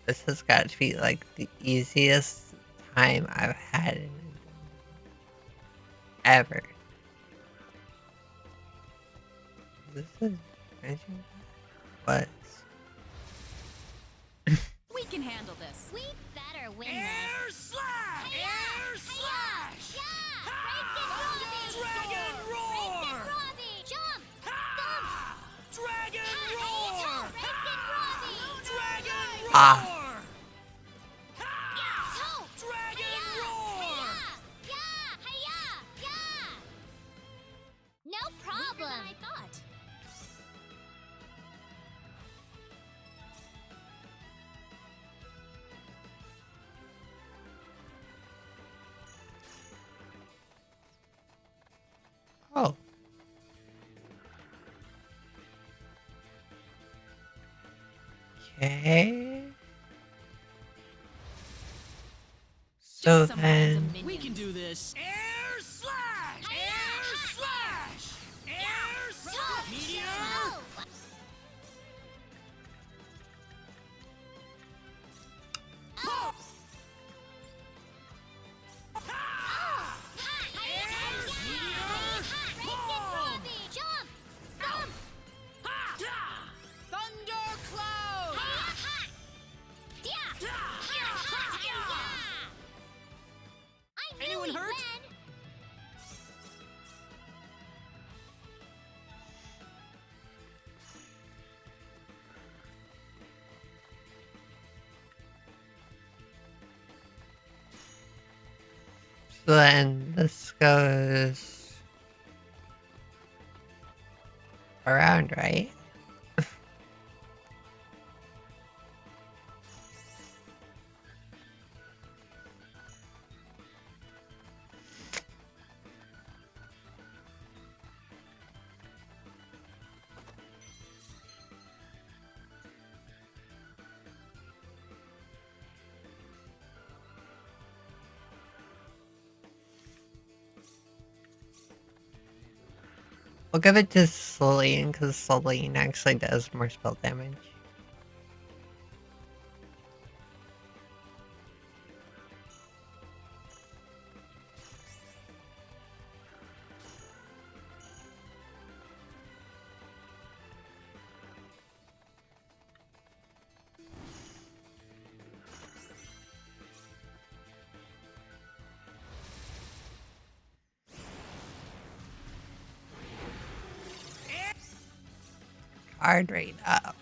This has got to be like the easiest time I've had in it ever. This is what? We can handle this. We better win Air this. slash! Air slash! Yeah! Dragon roar! Jump! Ha! Dragon roar! Dragon roar! Ah. Ha! Dragon roar! No problem. I thought. Oh. Okay. So Just then, We can do this. Air slash! Air slash! Air slash! Meteor! Thunder cloud! Anyone hurt? so then this goes around, right? We'll give it to Celine, because Celine actually does more spell damage. Card rate up.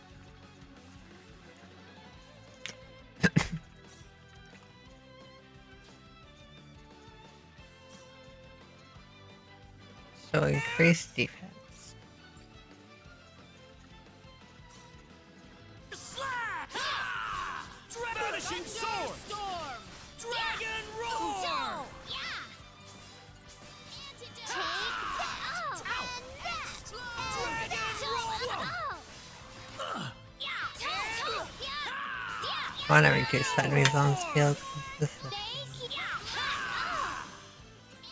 So increase defense. Slash! Vanishing sword! Storm! Dragon roar! Want to reduce enemies on this field? This is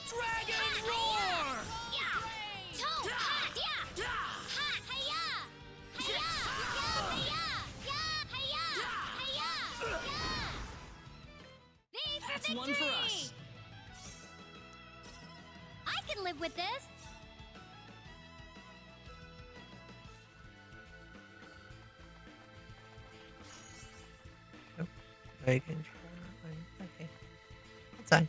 Dragon roar! That's one for us. I can live with this. I can try. Okay. That's fine.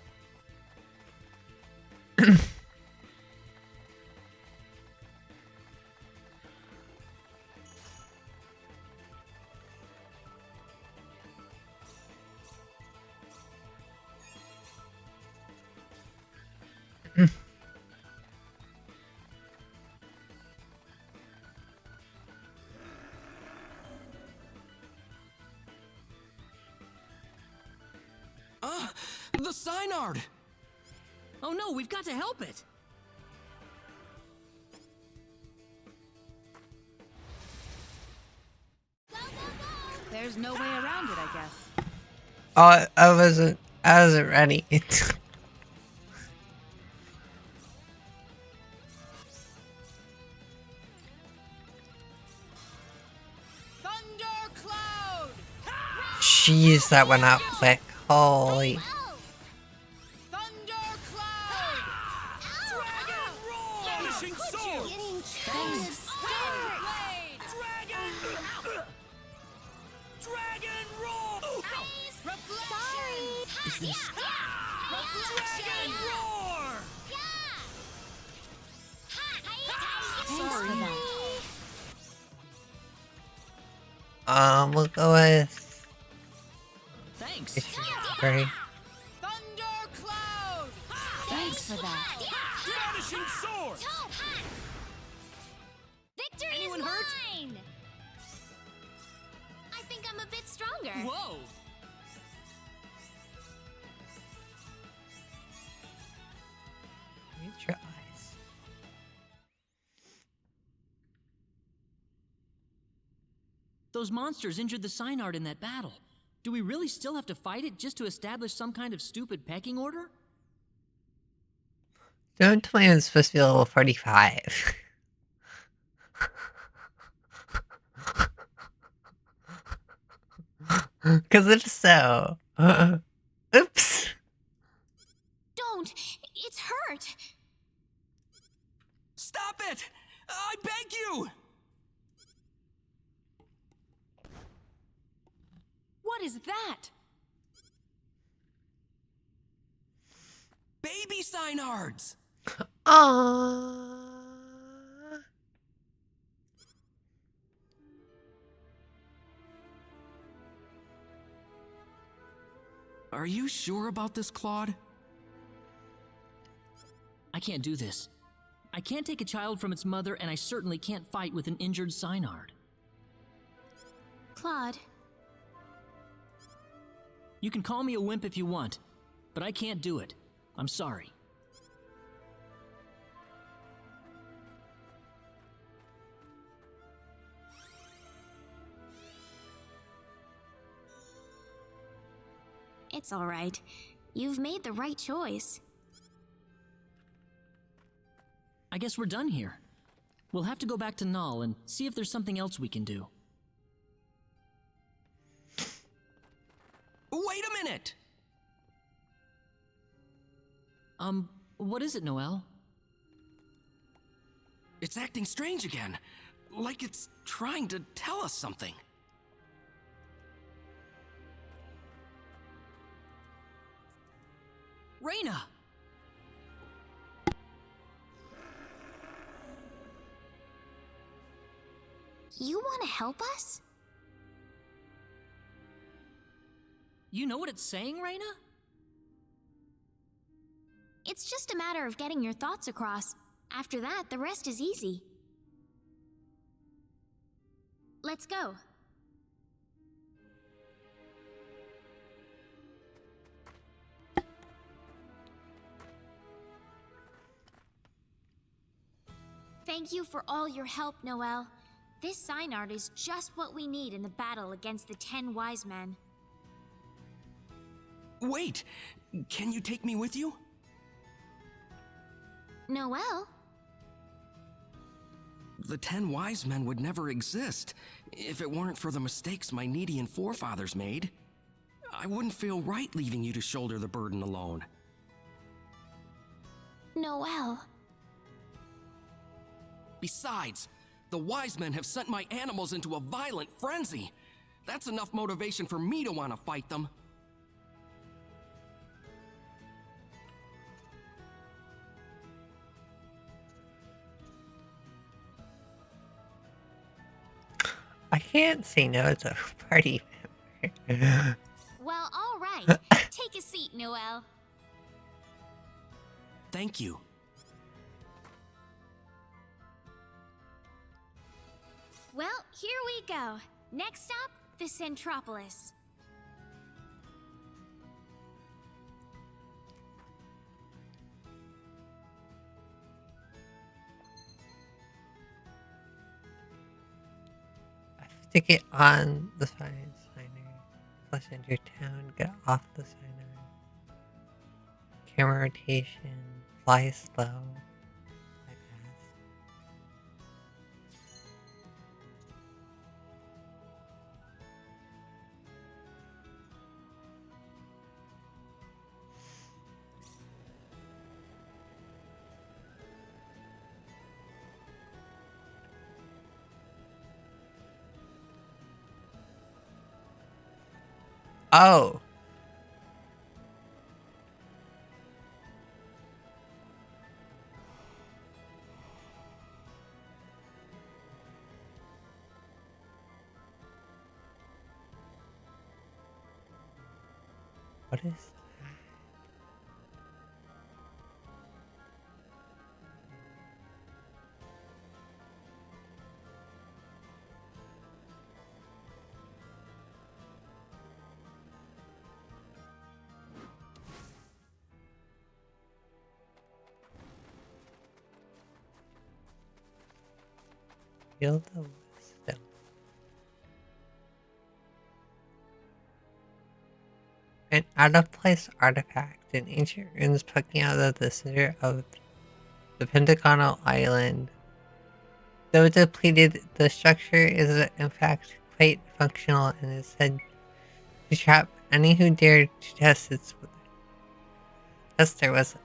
The Synard! Oh no, we've got to help it. There's no way around it, I guess. Oh, I wasn't ready. Thundercloud! Jeez, that went out quick. Holy. Thundercloud! Dragon roar! Vanishing sword! Blade! Dragon roar! Sorry. Dragon roar! Sorry. We'll go with Thanks. Great. Thundercloud! Thanks for that. Vanishing sword! Victory Anyone is hurt? mine! I think I'm a bit stronger. Whoa. Use your eyes. Those monsters injured the Synard in that battle. Do we really still have to fight it just to establish some kind of stupid pecking order? Don't tell me I'm supposed to be level 45. Because if so... oops! Don't! It's hurt! Stop it! I beg you! What is that? Baby Synards! Aww. Are you sure about this, Claude? I can't do this. I can't take a child from its mother, and I certainly can't fight with an injured Synard. Claude, You can call me a wimp if you want, but I can't do it. I'm sorry. it's all right. You've made the right choice. I guess we're done here. We'll have to go back to Null and see if there's something else we can do. Wait a minute! What is it, Noelle? It's acting strange again. Like it's trying to tell us something. Reyna! You want to help us? You know what it's saying, Reyna? It's just a matter of getting your thoughts across. After that, the rest is easy. Let's go. Thank you for all your help, Noelle. This sign art is just what we need in the battle against the 10 wise men. Wait! Can you take me with you? Noelle? The 10 wise men would never exist if it weren't for the mistakes my Needian forefathers made. I wouldn't feel right leaving you to shoulder the burden alone. Noel. Besides, the wise men have sent my animals into a violent frenzy. That's enough motivation for me to want to fight them. I can't say no to a party member. Well, all right. Take a seat, Noel. Thank you. Well, here we go. Next stop, the Centropolis. To get on the signer, plus enter town, get off the signer. Camera rotation, fly slow, fly fast. Oh! What is that? Field of Wisdom. An out-of-place artifact in ancient ruins poking out of the center of the Pentagonal Island. Though depleted, the structure is in fact quite functional and is said to trap any who dare to test their wisdom.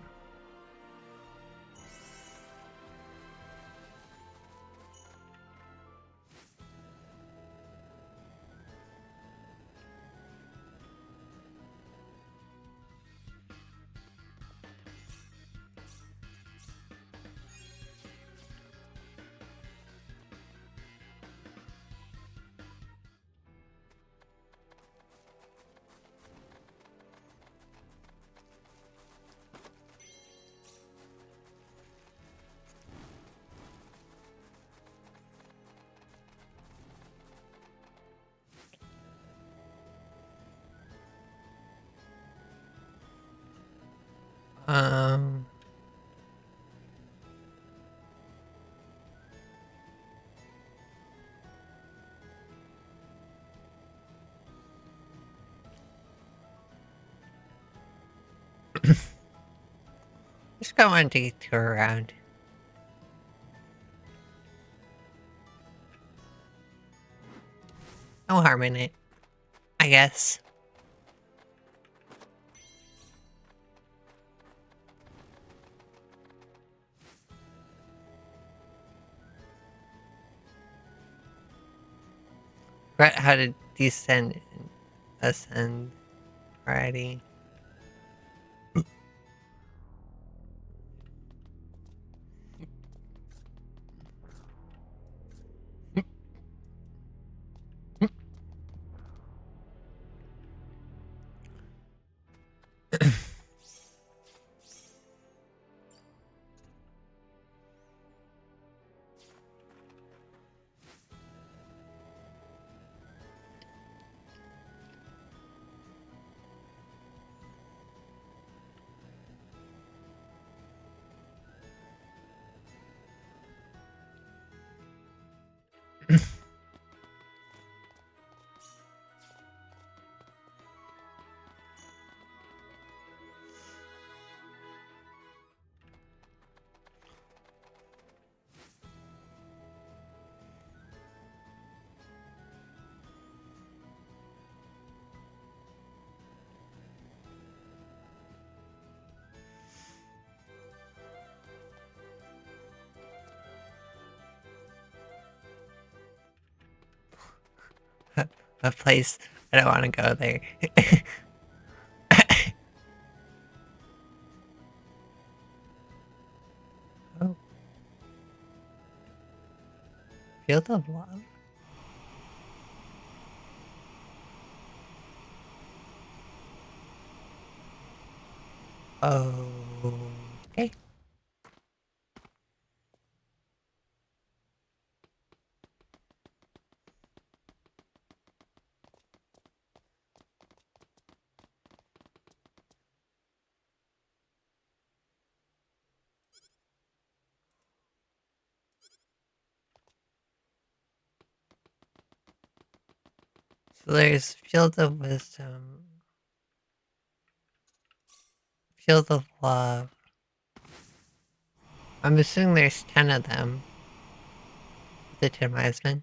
Just go on to tour around. No harm in it, I guess. Forgot how to descend and ascend already. a place I don't want to go there. Oh. Field of Love. Okay. So there's Field of Wisdom, Field of Love. I'm assuming there's 10 of them. The 10 wise men.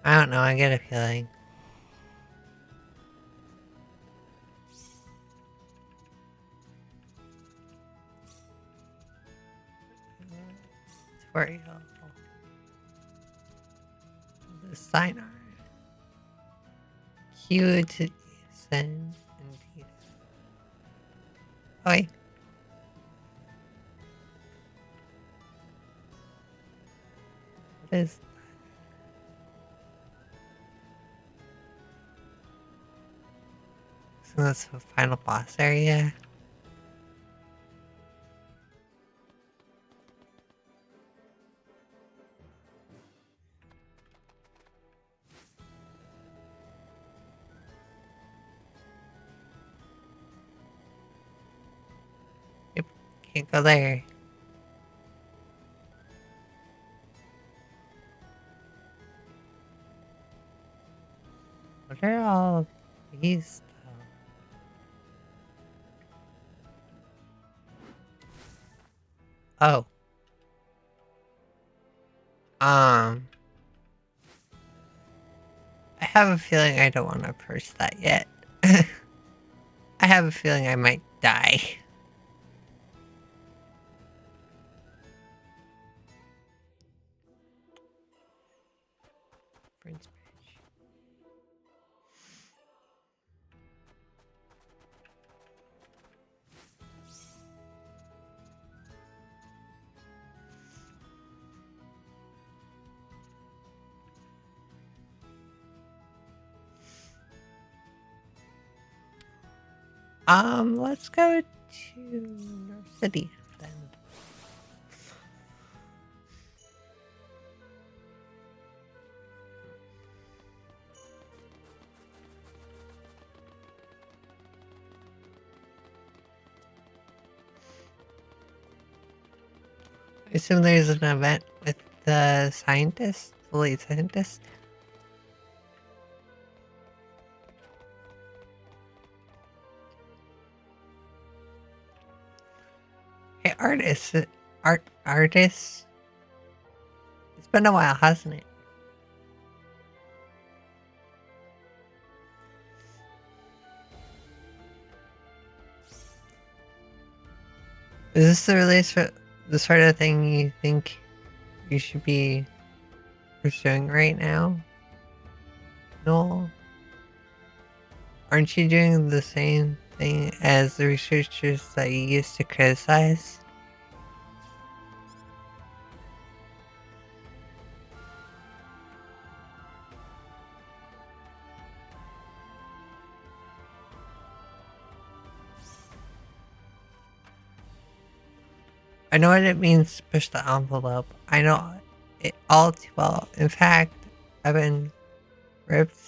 I don't know, I get a feeling. Tutorial. The sign art. Q to send and peace. Oi. What is... So that's the final boss area. Yep, can't go there. What are all these though? Oh. I have a feeling I don't want to purse that yet. I have a feeling I might die. Prince Bridge. Let's go to North City then. I assume there's an event with the scientist, the lead scientist. Hey, artist. It's been a while, hasn't it? Is this the release for the sort of thing you think you should be pursuing right now? No? Aren't you doing the same thing as the researchers that you used to criticize? I know what it means to push the envelope. I know it all too well. In fact, I've been ripped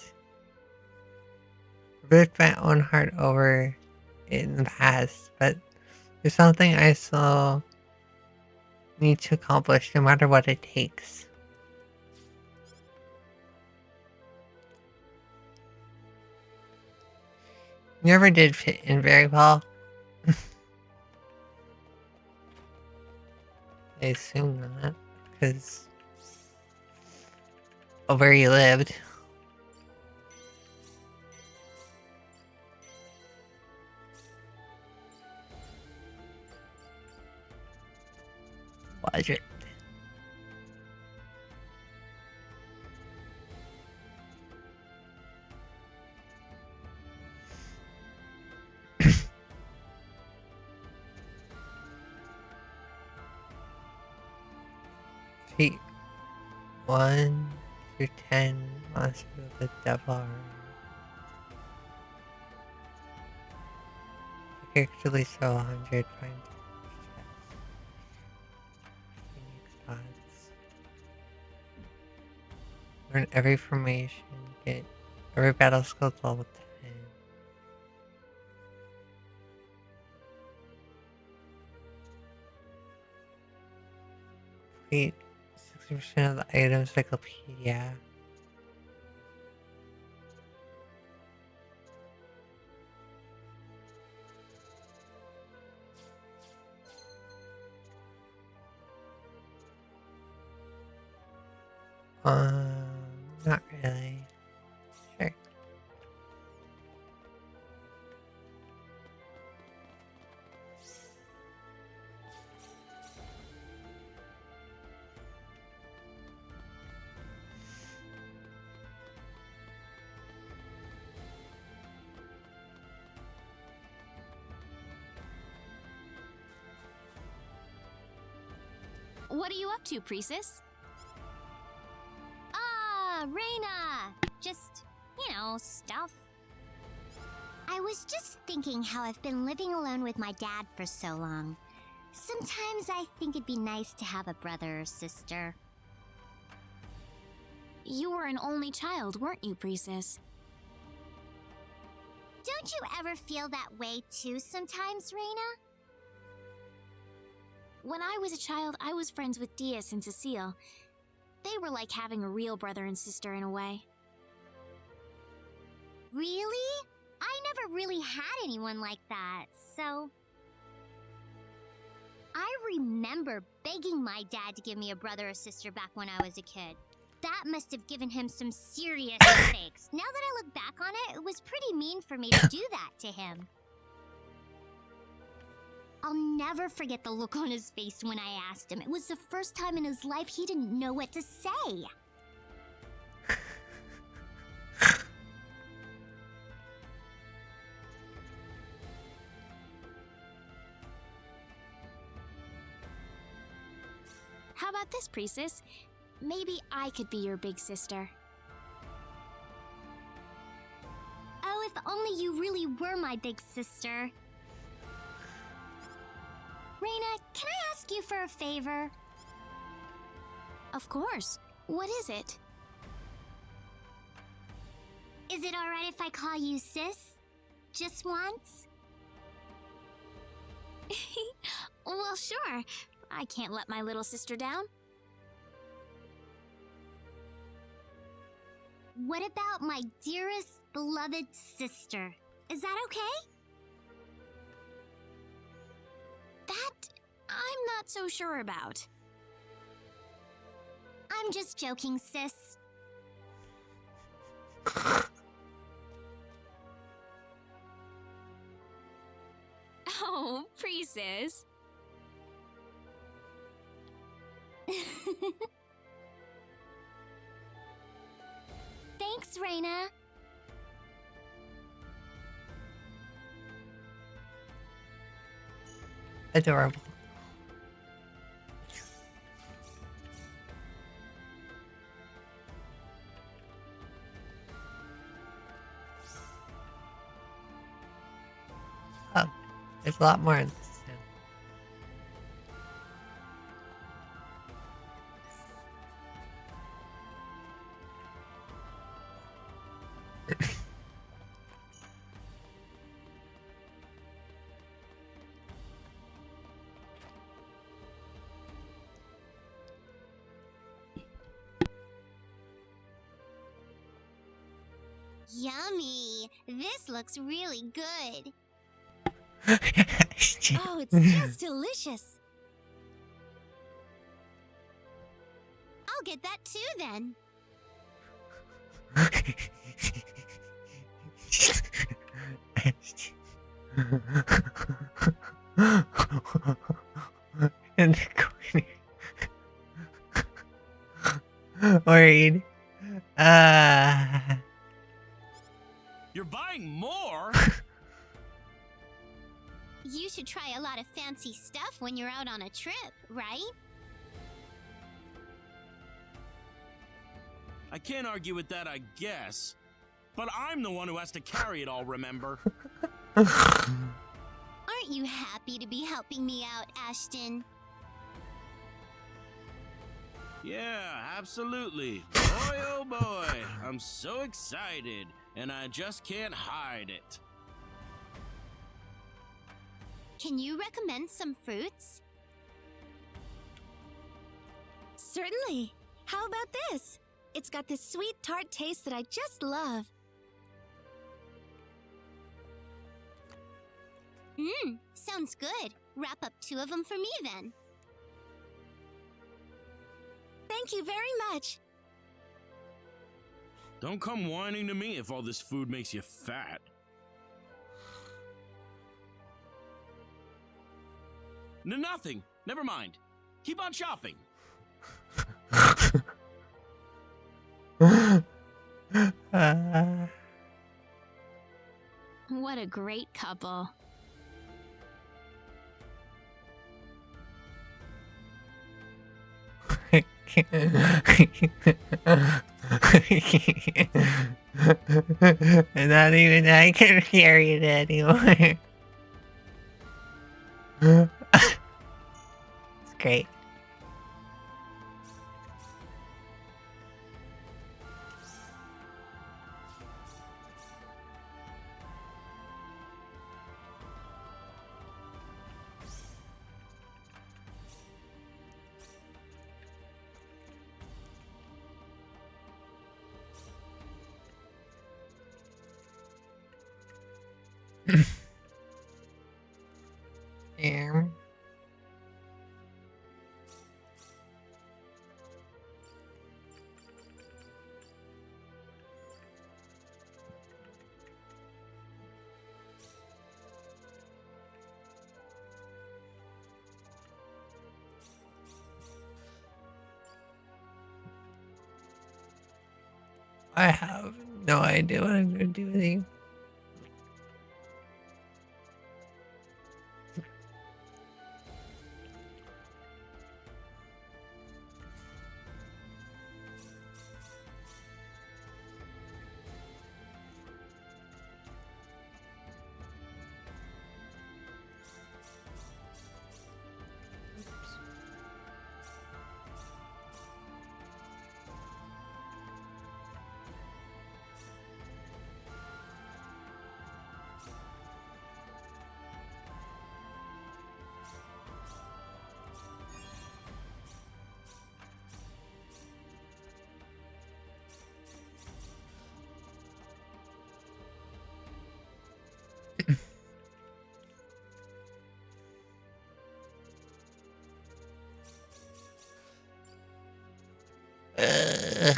my own heart over it in the past, but there's something I still need to accomplish no matter what it takes. You never did fit in very well. I assume not, because of where you lived. Budget. 1 through 10 monsters of the devil are particularly so 100 find unique spots. Learn every formation, get every battle skill to level 10. Complete 60% of the items encyclopedia. Not really. Sure. What are you up to, Priestess? Reina! Just, stuff. I was just thinking how I've been living alone with my dad for so long. Sometimes I think it'd be nice to have a brother or sister. You were an only child, weren't you, Priestess? Don't you ever feel that way too sometimes, Reina? When I was a child, I was friends with Diaz and Cecile. They were like having a real brother and sister in a way. Really? I never really had anyone like that, so... I remember begging my dad to give me a brother or sister back when I was a kid. That must have given him some serious headaches. Now that I look back on it, it was pretty mean for me to do that to him. I'll never forget the look on his face when I asked him. It was the first time in his life he didn't know what to say. How about this, Priestess? Maybe I could be your big sister. Oh, if only you really were my big sister. Reina, can I ask you for a favor? Of course. What is it? Is it alright if I call you sis? Just once? Well, sure. I can't let my little sister down. What about my dearest, beloved sister? Is that okay? That I'm not so sure about. I'm just joking, sis. Oh, Priestess. Thanks, Reina. Adorable. Oh, there's a lot more in this now. Yummy. This looks really good. Oh, it's just delicious. I'll get that too, then. In the corner. Worried. You're buying more? You should try a lot of fancy stuff when you're out on a trip, right? I can't argue with that, I guess. But I'm the one who has to carry it all, remember? Aren't you happy to be helping me out, Ashton? Yeah, absolutely. Boy, oh boy, I'm so excited, and I just can't hide it. Can you recommend some fruits? Certainly. How about this? It's got this sweet tart taste that I just love. Sounds good. Wrap up 2 of them for me then. Thank you very much. Don't come whining to me if all this food makes you fat. Nothing. Never mind. Keep on shopping. What a great couple. Not even I can carry it anymore. It's great. Yeah. I have no idea what I'm gonna do with you. Uh,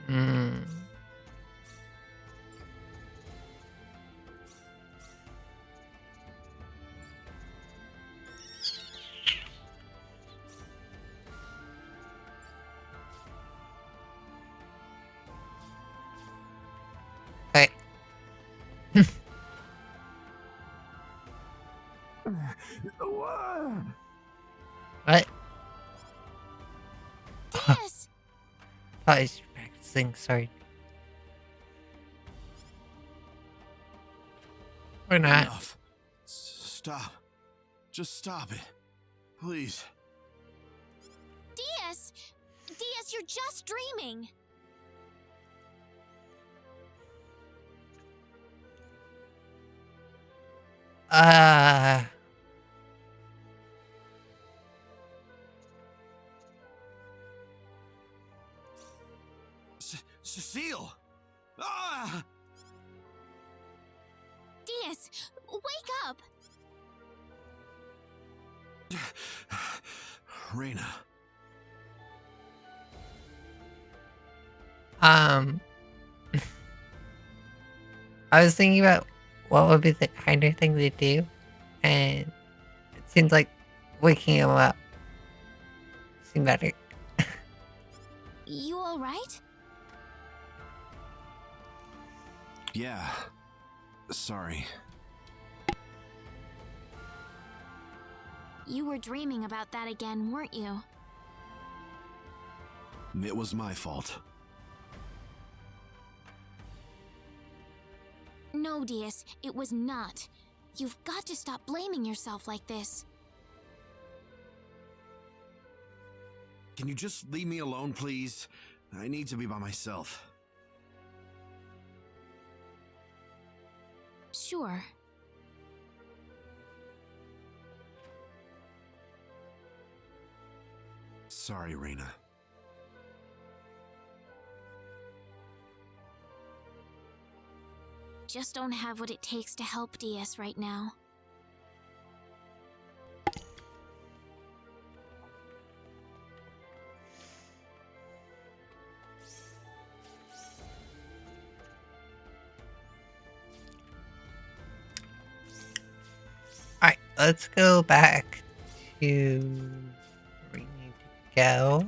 mm. Hey. What? Yes. Oh, he's practicing, sorry. Or not. Enough. Stop. Just stop it. Please. Diaz! Diaz, you're just dreaming. Cecile! Ah! Diaz, wake up! Reina. Um, I was thinking about what would be the kinder thing to do, and it seems like waking him up seemed better. You alright? Yeah. Sorry. You were dreaming about that again, weren't you? It was my fault. No, Diaz, it was not. You've got to stop blaming yourself like this. Can you just leave me alone, please? I need to be by myself. Sure. Sorry, Reina. Just don't have what it takes to help Diaz right now. Alright, let's go back to where we need to go.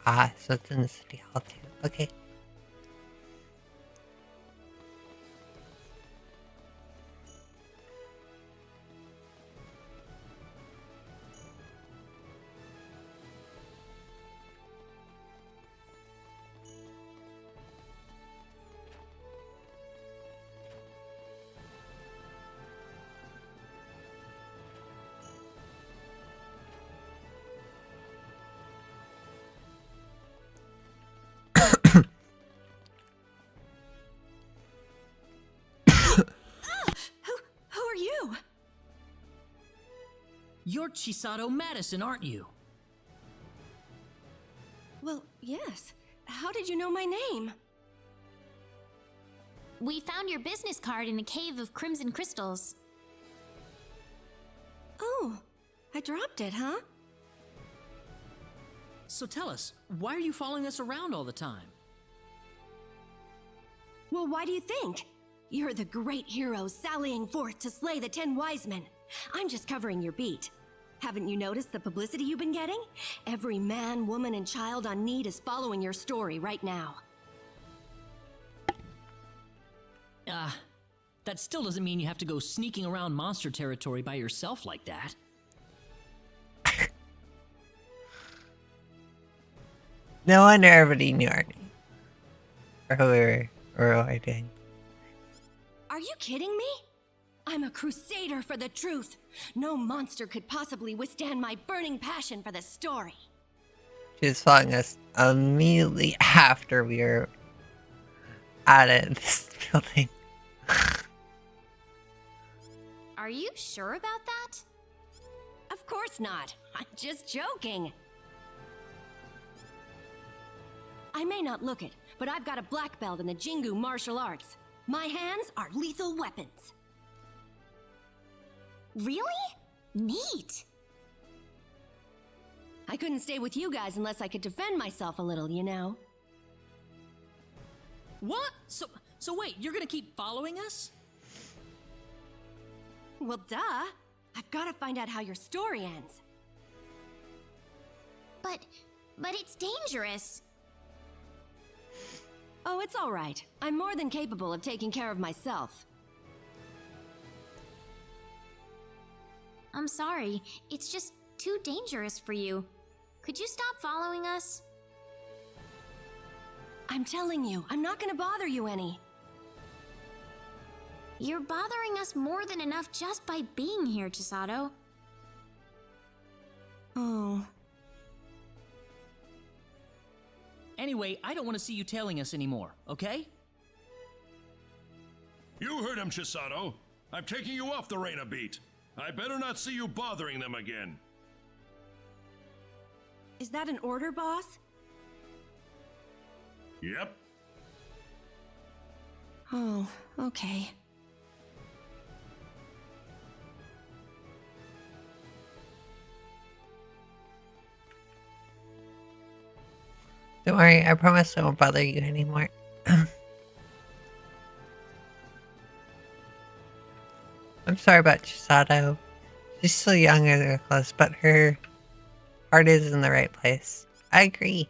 Ah, so it's in the city hall too. Okay. Who are you? You're Chisato Madison, aren't you? Well, yes. How did you know my name? We found your business card in a cave of crimson crystals. Oh, I dropped it, huh? So tell us, why are you following us around all the time? Well, why do you think? You're the great hero sallying forth to slay the 10 wise men. I'm just covering your beat. Haven't you noticed the publicity you've been getting? Every man, woman, and child on need is following your story right now. That still doesn't mean you have to go sneaking around monster territory by yourself like that. No wonder everybody knew our name. Or who we were avoiding. Are you kidding me? I'm a crusader for the truth. No monster could possibly withstand my burning passion for the story. She was following us immediately after we were out of this building. Are you sure about that? Of course not. I'm just joking. I may not look it, but I've got a black belt in the Jingu martial arts. My hands are lethal weapons. Really? Neat. I couldn't stay with you guys unless I could defend myself a little, you know. What? So wait, you're gonna keep following us? Well, duh. I've got to find out how your story ends. But it's dangerous. Oh, it's all right. I'm more than capable of taking care of myself. I'm sorry. It's just too dangerous for you. Could you stop following us? I'm telling you, I'm not gonna bother you any. You're bothering us more than enough just by being here, Chisato. Oh. Anyway, I don't want to see you tailing us anymore, okay? You heard him, Chisato. I'm taking you off the Reina beat. I better not see you bothering them again. Is that an order, boss? Yep. Oh, okay. Don't worry, I promise I won't bother you anymore. I'm sorry about Chisato. She's still young and reckless, but her heart is in the right place. I agree.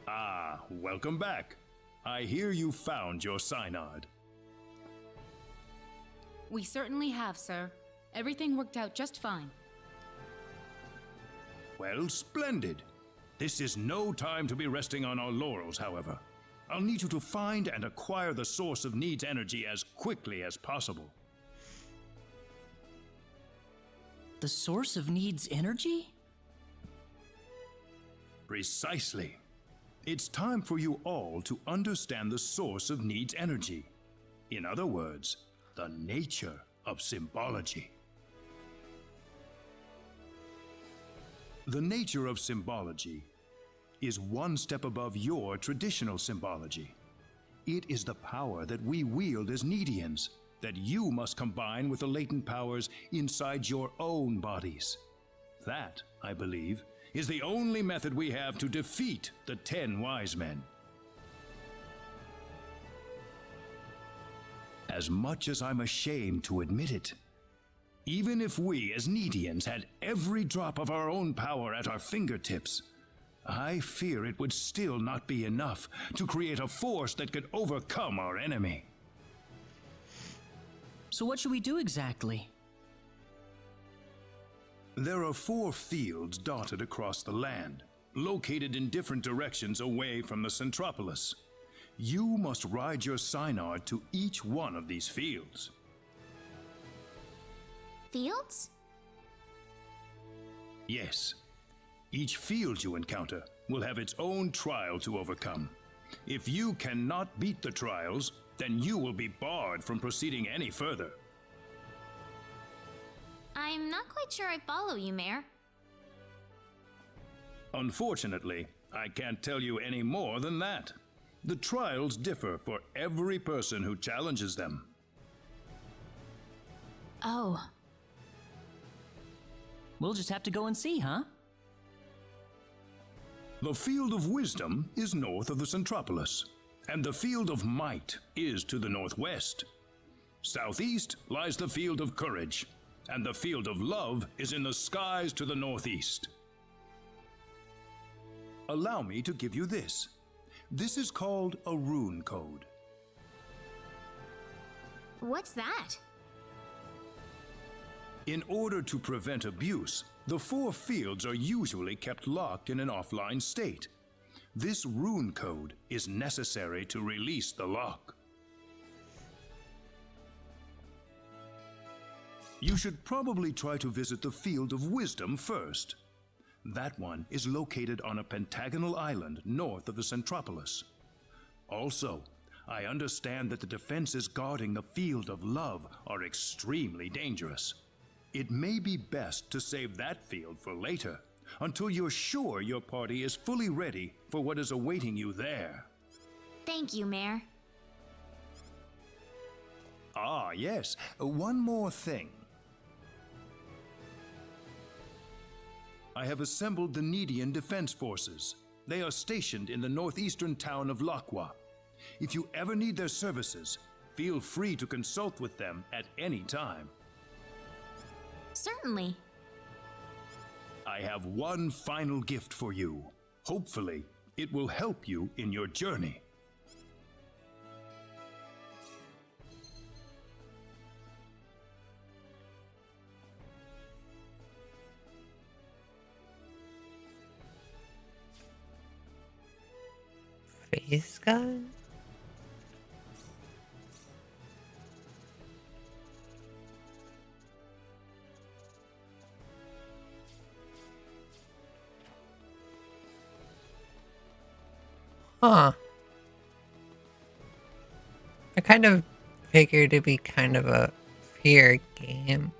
Ah, welcome back. I hear you found your synod. We certainly have, sir. Everything worked out just fine. Well, splendid. This is no time to be resting on our laurels, however. I'll need you to find and acquire the source of Need's energy as quickly as possible. The source of Need's energy? Precisely. It's time for you all to understand the source of Need's energy. In other words, the nature of symbology. The nature of symbology is one step above your traditional symbology. It is the power that we wield as Needians, that you must combine with the latent powers inside your own bodies. That, I believe, is the only method we have to defeat the 10 wise men. As much as I'm ashamed to admit it, even if we as Needians had every drop of our own power at our fingertips, I fear it would still not be enough to create a force that could overcome our enemy. So what should we do exactly? There are 4 fields dotted across the land, located in different directions away from the Centropolis. You must ride your synod to each one of these fields. Fields? Yes. Each field you encounter will have its own trial to overcome. If you cannot beat the trials, then you will be barred from proceeding any further. I'm not quite sure I follow you, Mayor. Unfortunately, I can't tell you any more than that. The trials differ for every person who challenges them. Oh. We'll just have to go and see, huh? The Field of Wisdom is north of the Centropolis, and the Field of Might is to the northwest. Southeast lies the Field of Courage, and the Field of Love is in the skies to the northeast. Allow me to give you this. This is called a rune code. What's that? In order to prevent abuse, the 4 fields are usually kept locked in an offline state. This rune code is necessary to release the lock. You should probably try to visit the Field of Wisdom first. That one is located on a pentagonal island north of the Centropolis. Also, I understand that the defenses guarding the Field of Love are extremely dangerous. It may be best to save that field for later, until you're sure your party is fully ready for what is awaiting you there. Thank you, Mayor. Ah, yes. One more thing. I have assembled the Needian Defense Forces. They are stationed in the northeastern town of Lakwa. If you ever need their services, feel free to consult with them at any time. Certainly. I have one final gift for you. Hopefully, it will help you in your journey. space gun? Huh. I kind of figured it'd be kind of a fear game.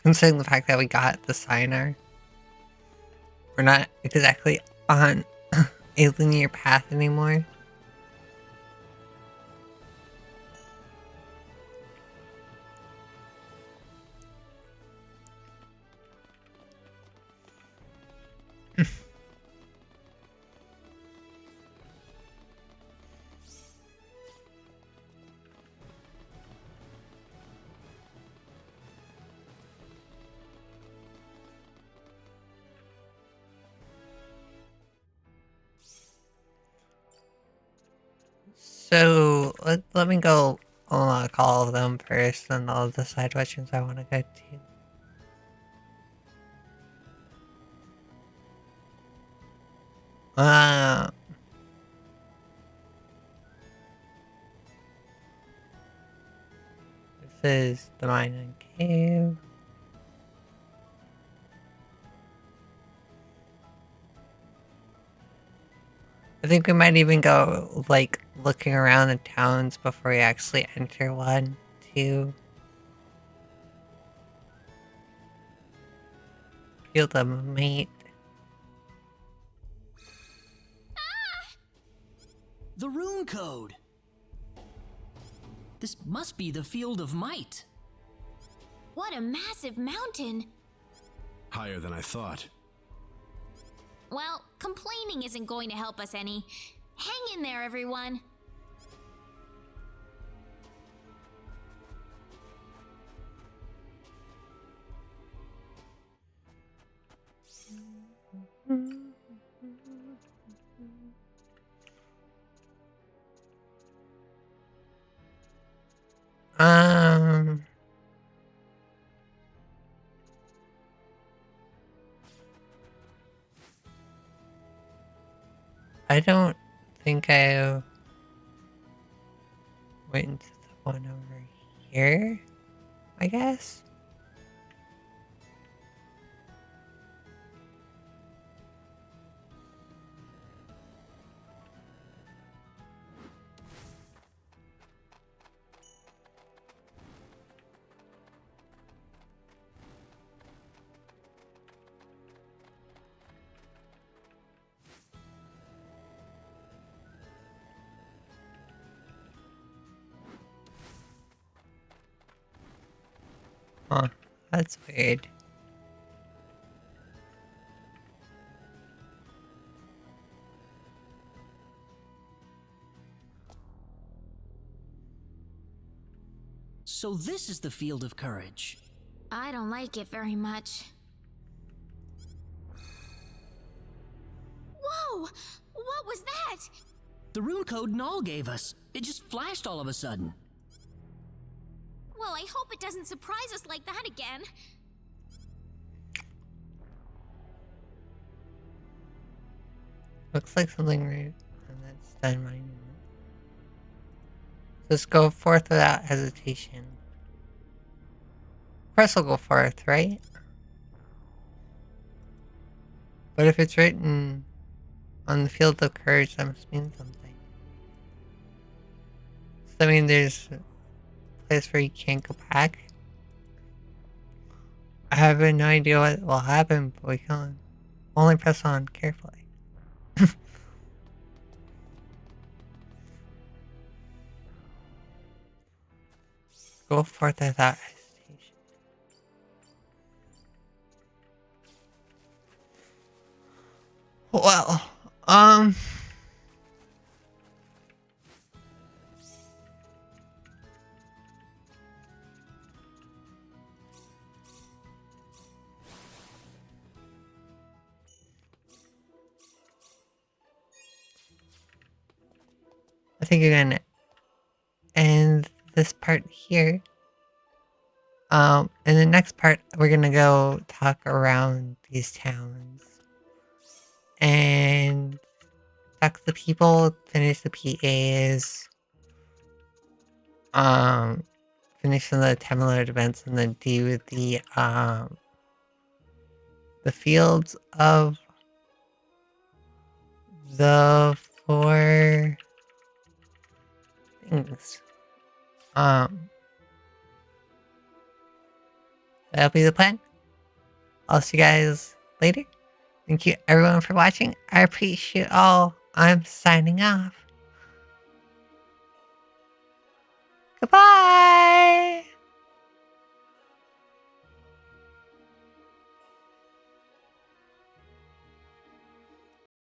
Considering the fact that we got the Sinar. We're not exactly on a linear path anymore. So let me go unlock all of them first, and I'll decide which ones I want to go to. This is the mine and cave. I think we might even go, like, looking around the towns before we actually enter one, too. Feel the mate. The rune code! This must be the Field of Might. What a massive mountain! Higher than I thought. Well, complaining isn't going to help us any. Hang in there, everyone. I don't think I went to the one over here, I guess. Huh, that's weird. So this is the Field of Courage. I don't like it very much. Whoa! What was that? The rune code Null gave us. It just flashed all of a sudden. Well, I hope it doesn't surprise us like that again. Looks like something right, and that's done mining. Let's go forth without hesitation. Of course, we'll go forth, right? But if it's written on the Field of Courage, that must mean something. Does that mean there's a place where you can't go back? I have no idea what will happen, but we can only press on carefully. Go forth without hesitation. Well, I think you're gonna end this part here. In the next part, we're gonna go talk around these towns. And talk to the people, finish the PAs, finish some of the time alert events, and then do the fields of the 4 things. That'll be the plan. I'll see you guys later. Thank you everyone for watching. I appreciate all. I'm signing off. Goodbye!